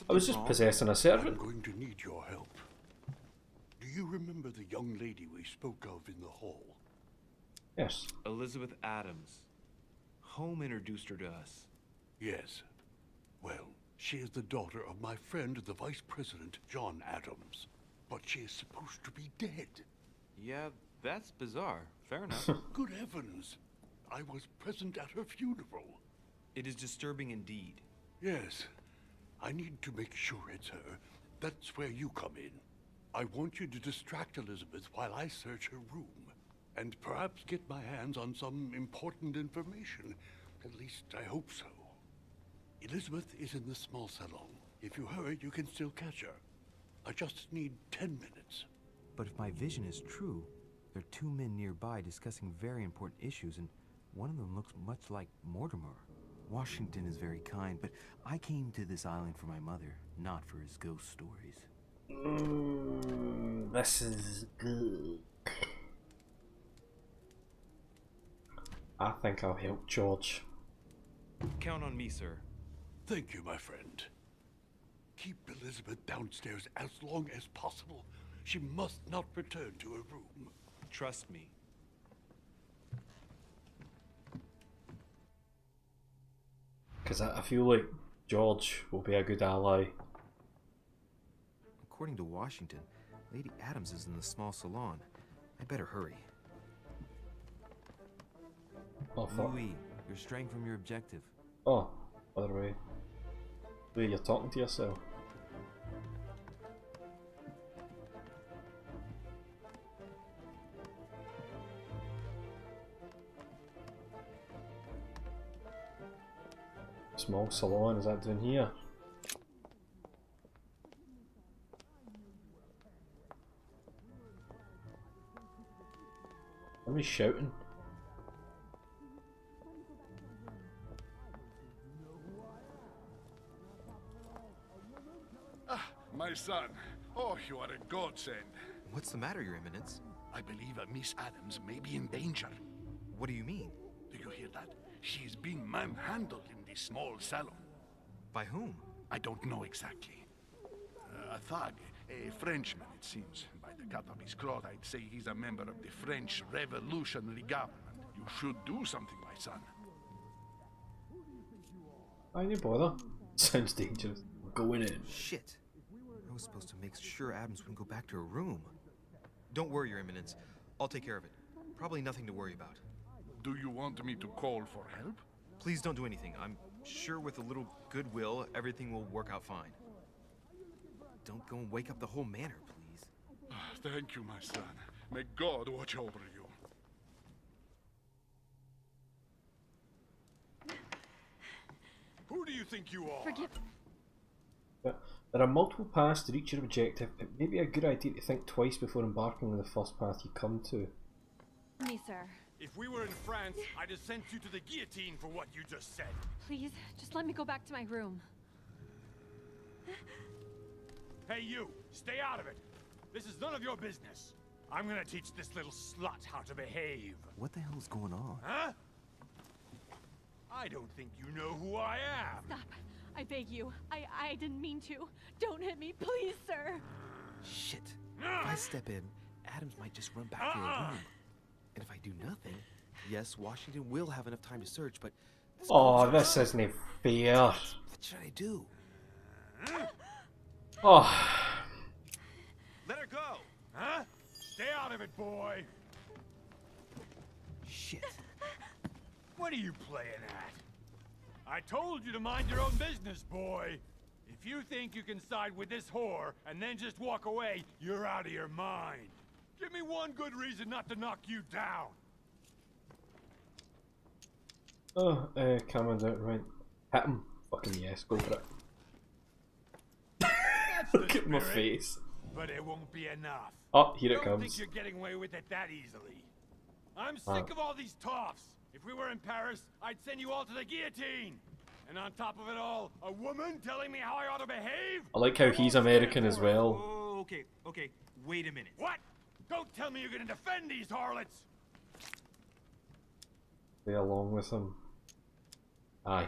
I was just possessing a servant. I'm going to need your help. Do you remember the young lady we spoke of in the hall? Yes. Elizabeth Adams. Home introduced her to us. Yes. Well, she is the daughter of my friend, the Vice President, John Adams. But she is supposed to be dead. Yeah, that's bizarre. Fair enough. Good heavens. I was present at her funeral. It is disturbing indeed. Yes. I need to make sure it's her. That's where you come in. I want you to distract Elizabeth while I search her room. And perhaps get my hands on some important information. At least I hope so. Elizabeth is in the small salon. If you hurry, you can still catch her. I just need 10 minutes. But if my vision is true, there are two men nearby discussing very important issues, and one of them looks much like Mortimer. Washington is very kind, but I came to this island for my mother, not for his ghost stories. This is good. I think I'll help George. Count on me, sir. Thank you, my friend. Keep Elizabeth downstairs as long as possible. She must not return to her room. Trust me. Because I feel like George will be a good ally. According to Washington, Lady Adams is in the small salon. I better hurry. Oh, fuck. Louis, you're straying from your objective. Oh, other way. Wait, you're talking to yourself. Small salon, is that down here? Somebody's shouting. My son. Oh, you are a godsend. What's the matter, Your Eminence? I believe Miss Adams may be in danger. What do you mean? Do you hear that? She is being manhandled in the small salon. By whom? I don't know exactly. A thug, a Frenchman, it seems. By the cut of his cloth, I'd say he's a member of the French Revolutionary Government. You should do something, my son. I no bother. Sounds dangerous. We're going in. Shit. I was supposed to make sure Adams wouldn't go back to her room. Don't worry, Your Eminence. I'll take care of it. Probably nothing to worry about. Do you want me to call for help? Please don't do anything. I'm sure with a little goodwill, everything will work out fine. Don't go and wake up the whole manor, please. Thank you, my son. May God watch over you. Who do you think you are? Forgive. There are multiple paths to reach your objective. It may be a good idea to think twice before embarking on the first path you come to. Me, sir. If we were in France, I'd have sent you to the guillotine for what you just said. Please, just let me go back to my room. Hey, you! Stay out of it! This is none of your business. I'm gonna teach this little slut how to behave. What the hell is going on? Huh? I don't think you know who I am. Stop. I beg you. I didn't mean to. Don't hit me, please, sir. Shit. If I step in, Adams might just run back to her room. And if I do nothing, yes, Washington will have enough time to search, but... Oh, this isn't fair. What should I do? Oh. Let her go! Huh? Stay out of it, boy! Shit. What are you playing at? I told you to mind your own business, boy! If you think you can side with this whore and then just walk away, you're out of your mind. Give me one good reason not to knock you down. Oh, Cameron's out, right. Hit him. Fucking yes, go for it. Look at my face. but it won't be enough. Oh, here it Don't comes. think you're getting away with it that easily. I'm sick of all these toffs. If we were in Paris, I'd send you all to the guillotine. And on top of it all, a woman telling me how I ought to behave? I like how he's American as well. Oh, okay, wait a minute. What? Don't tell me you're gonna defend these harlots! Play along with him. Aye.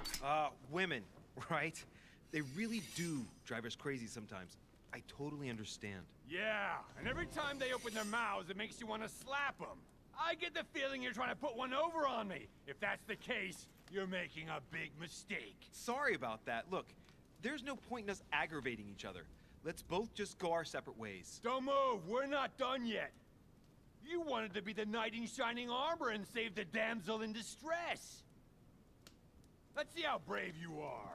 Women, right? They really do drive us crazy sometimes. I totally understand. Yeah, and every time they open their mouths, it makes you want to slap them. I get the feeling you're trying to put one over on me. If that's the case, you're making a big mistake. Sorry about that. Look, there's no point in us aggravating each other. Let's both just go our separate ways. Don't move, we're not done yet. You wanted to be the knight in shining armor and save the damsel in distress. Let's see how brave you are.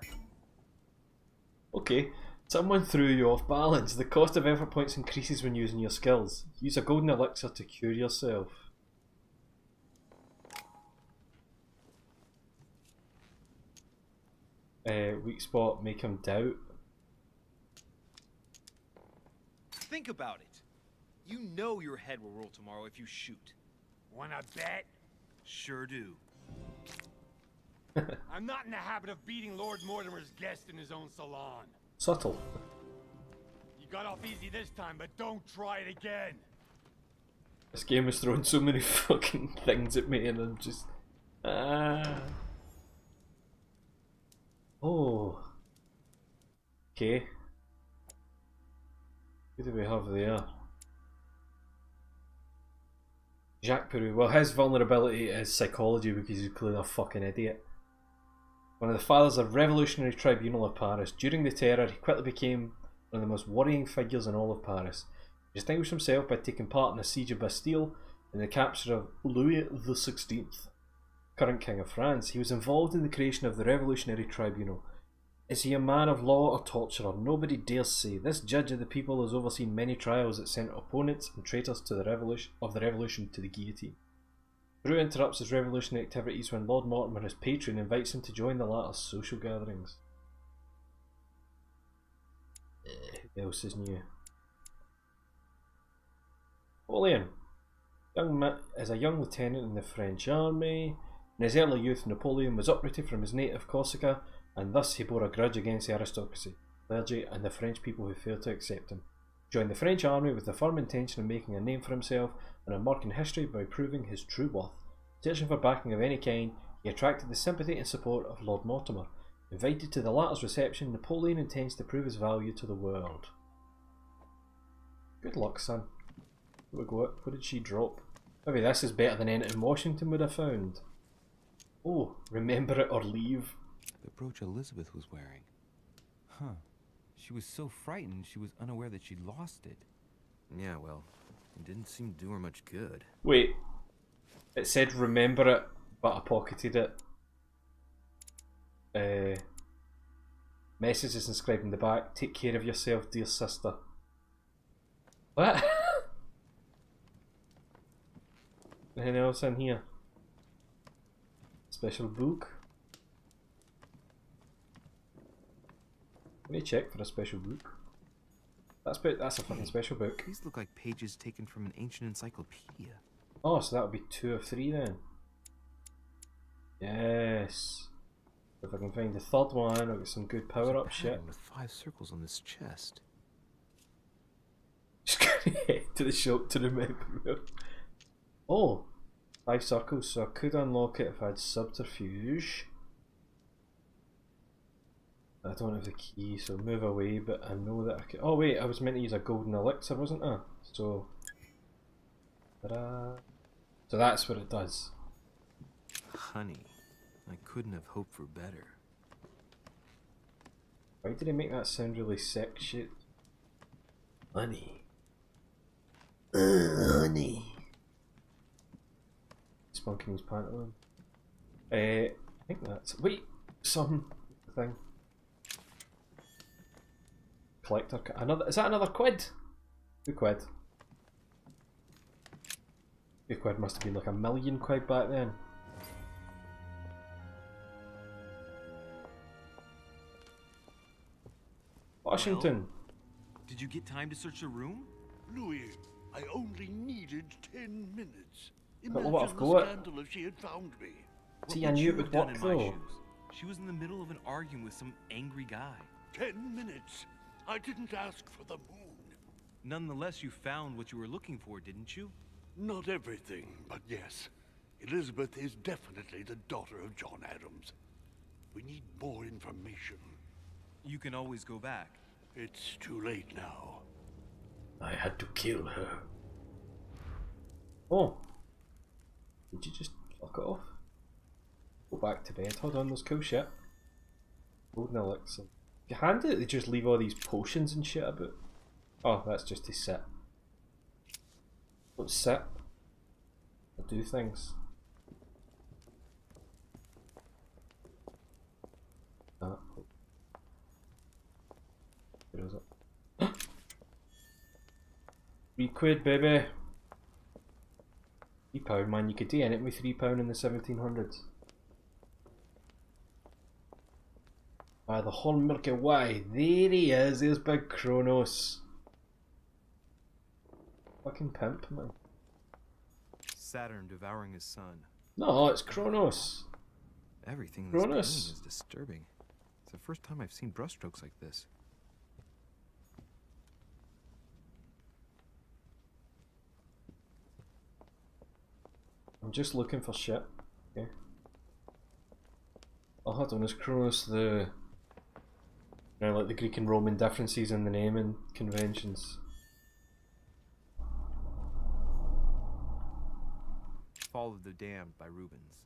Okay. Someone threw you off balance. The cost of effort points increases when using your skills. Use a golden elixir to cure yourself. Weak spot, make him doubt. Think about it. You know your head will roll tomorrow if you shoot. Wanna bet? Sure do. I'm not in the habit of beating Lord Mortimer's guest in his own salon. Subtle. You got off easy this time, but don't try it again. This game is throwing so many fucking things at me and I'm just... Oh. Okay. Who do we have there? Jacques Peru. Well, his vulnerability is psychology because he's clearly a fucking idiot. One of the fathers of the Revolutionary Tribunal of Paris. During the terror, he quickly became one of the most worrying figures in all of Paris. He distinguished himself by taking part in the siege of Bastille and the capture of Louis XVI, current King of France. He was involved in the creation of the Revolutionary Tribunal. Is he a man of law or torturer? Nobody dares say. This judge of the people has overseen many trials that sent opponents and traitors to the revolution to the guillotine. Drew interrupts his revolutionary activities when Lord Mortimer, his patron, invites him to join the latter's social gatherings. Who else is new? Napoleon is a young lieutenant in the French army. In his early youth, Napoleon was uprooted from his native Corsica, and thus he bore a grudge against the aristocracy, clergy, and the French people who failed to accept him. He joined the French army with the firm intention of making a name for himself and a mark in history by proving his true worth. Searching for backing of any kind, he attracted the sympathy and support of Lord Mortimer. Invited to the latter's reception, Napoleon intends to prove his value to the world. Good luck, son. What did she drop? Maybe this is better than anything Washington would have found. Oh, remember it or leave. The brooch Elizabeth was wearing. Huh. She was so frightened she was unaware that she'd lost it. Yeah, well, it didn't seem to do her much good. Wait. It said remember it, but I pocketed it. Message is inscribed in the back. Take care of yourself, dear sister. What? Anything else in here? Special book? Let me check for a special book. That's a fucking special book. These look like pages taken from an ancient encyclopedia. Oh, so that would be 2 of 3 then. Yes. If I can find the third one, I'll get some good power-up shit. With 5 circles on this chest. Just gonna head to the shop to remember. Oh, 5 circles, so I could unlock it if I had subterfuge. I don't have the key, so move away, but I know that I can. Oh wait, I was meant to use a golden elixir, wasn't I? So, ta-da. So that's what it does. Honey, I couldn't have hoped for better. Why did he make that sound really sick shit? Honey. Honey. Spunking his pantaloon. I think that's. Wait! Some thing. Collector. Another. Is that another quid? 2 quid. 2 quid must have been like £1,000,000 quid back then. Washington. Well, Did you get time to search the room? Louis, I only needed 10 minutes. But Imagine what I've the got. scandal if she had found me. See, I knew it would done work in my though. shoes? She was in the middle of an argument with some angry guy. 10 minutes. I didn't ask for the moon. Nonetheless, you found what you were looking for, didn't you? Not everything, but yes. Elizabeth is definitely the daughter of John Adams. We need more information. You can always go back. It's too late now. I had to kill her. Oh. Did you just fuck it off? Go back to bed. Hold on, there's cool shit. Golden elixir. You hand it, they just leave all these potions and shit about. Oh, that's just to sit. Don't sit. I do things. Ah. Where is it? £3, baby. £3, man. You could do anything with £3 in the 1700s. By the whole Milky Way. There he is. There's Big Kronos. Fucking pimp, man. Saturn devouring his son. No, it's Kronos. Everything this Kronos. painting is disturbing. It's the first time I've seen brushstrokes like this. I'm just looking for shit. Okay. Oh, hold on. Is Kronos the... You know, like the Greek and Roman differences in the naming conventions? Fall of the Damned by Rubens.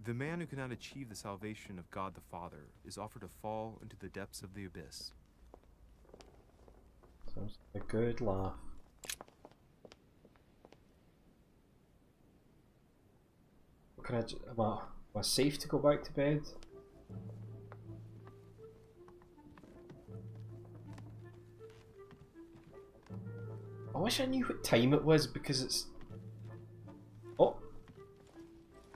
The man who cannot achieve the salvation of God the Father is offered to fall into the depths of the abyss. Sounds like a good laugh. What can am I safe to go back to bed? I wish I knew what time it was because it's... Oh!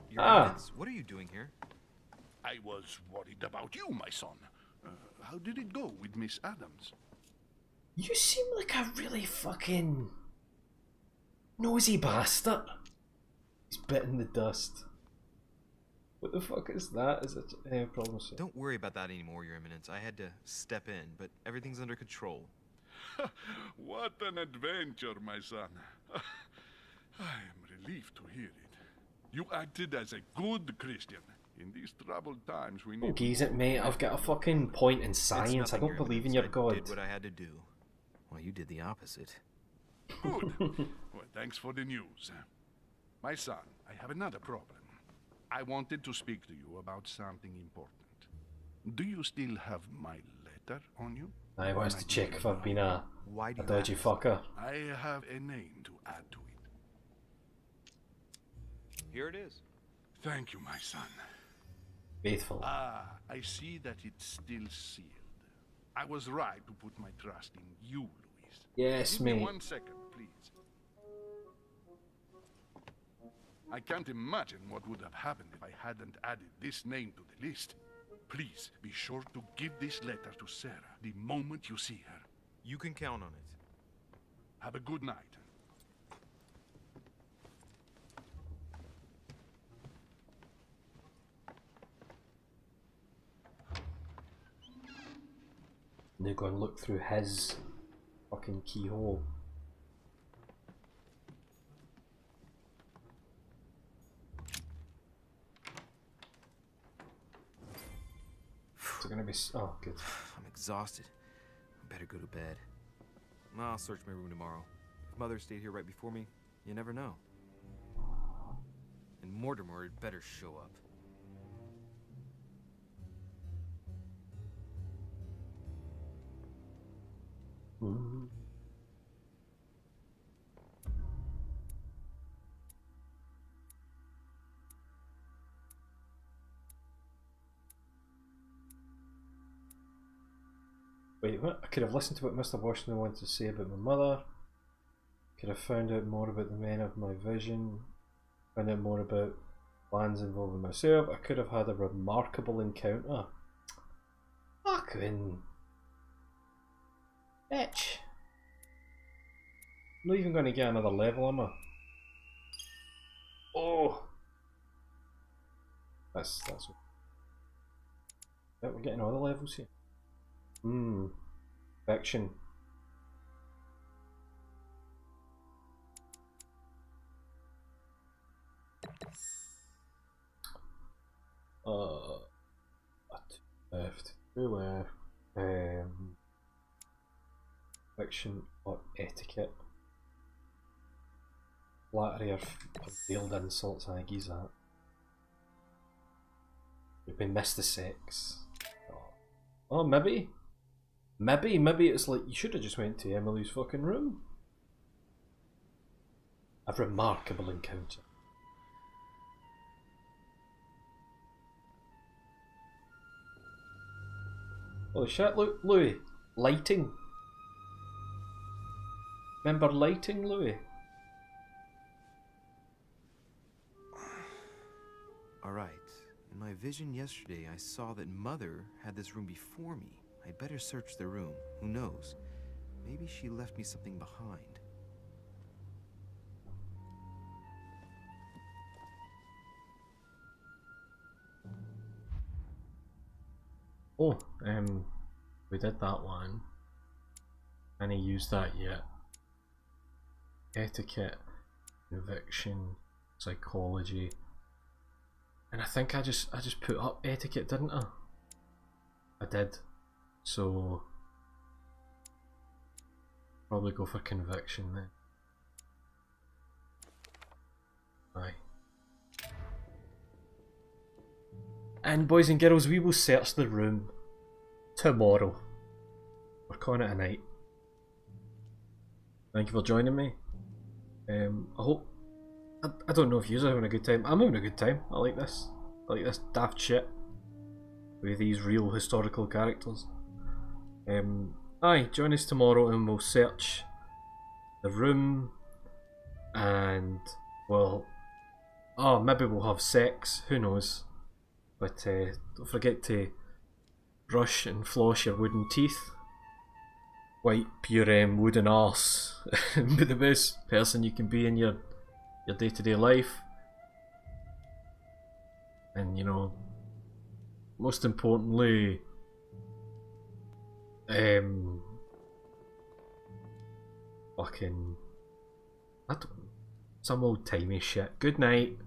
Your Ah! Eminence, what are you doing here? I was worried about you, my son. How did it go with Miss Adams? You seem like a really fucking... nosy bastard. He's bitten the dust. What the fuck is that? Is it any problem? Don't worry about that anymore, Your Eminence. I had to step in, but everything's under control. What an adventure, my son. I am relieved to hear it. You acted as a good Christian. In these troubled times, we need... Don't gaze at me. I've got a fucking point in science. I don't believe in your God. I did what I had to do. Well, you did the opposite. Good. Well, thanks for the news. My son, I have another problem. I wanted to speak to you about something important. Do you still have my letter on you? I wants to check if I've been a dodgy fucker. I have a name to add to it. Here it is. Thank you, my son. Faithful. Ah, I see that it's still sealed. I was right to put my trust in you, Louis. Yes, Give me mate. 1 second, please. I can't imagine what would have happened if I hadn't added this name to the list. Please be sure to give this letter to Sarah the moment you see her. You can count on it. Have a good night. Now go and look through his fucking keyhole. Is it gonna be? Oh, good. I'm exhausted. I better go to bed. I'll search my room tomorrow. If Mother stayed here right before me, you never know. And Mortimer had better show up. Wait, what? I could have listened to what Mr. Washington wanted to say about my mother. Could have found out more about the men of my vision. Found out more about plans involving myself. I could have had a remarkable encounter. Fucking bitch. I'm not even going to get another level, am I? Oh! That's yeah, we're getting other levels here. Action. Left, two left. Fiction or etiquette. Flattery or veiled insults, I think he's that. We've been missed the sex. Oh, maybe it's like you should have just went to Emily's fucking room. A remarkable encounter. Holy shit, look, Louis. Lighting. Remember lighting, Louis? Alright. In my vision yesterday, I saw that Mother had this room before me. I'd better search the room. Who knows? Maybe she left me something behind. Oh, we did that one. And he used that yet. Etiquette, eviction, psychology. And I think I just put up etiquette, didn't I? I did. So probably go for conviction then. Aye. And boys and girls, we will search the room tomorrow. We're calling it a night. Thank you for joining me. I hope. I don't know if you're having a good time. I'm having a good time. I like this. I like this daft shit with these real historical characters. Aye, join us tomorrow and we'll search the room and well, oh, maybe we'll have sex. Who knows? But don't forget to brush and floss your wooden teeth. Wipe your wooden arse. Be the best person you can be in your day-to-day life. And you know, most importantly, fucking, I don't know, some old timey shit. Good night.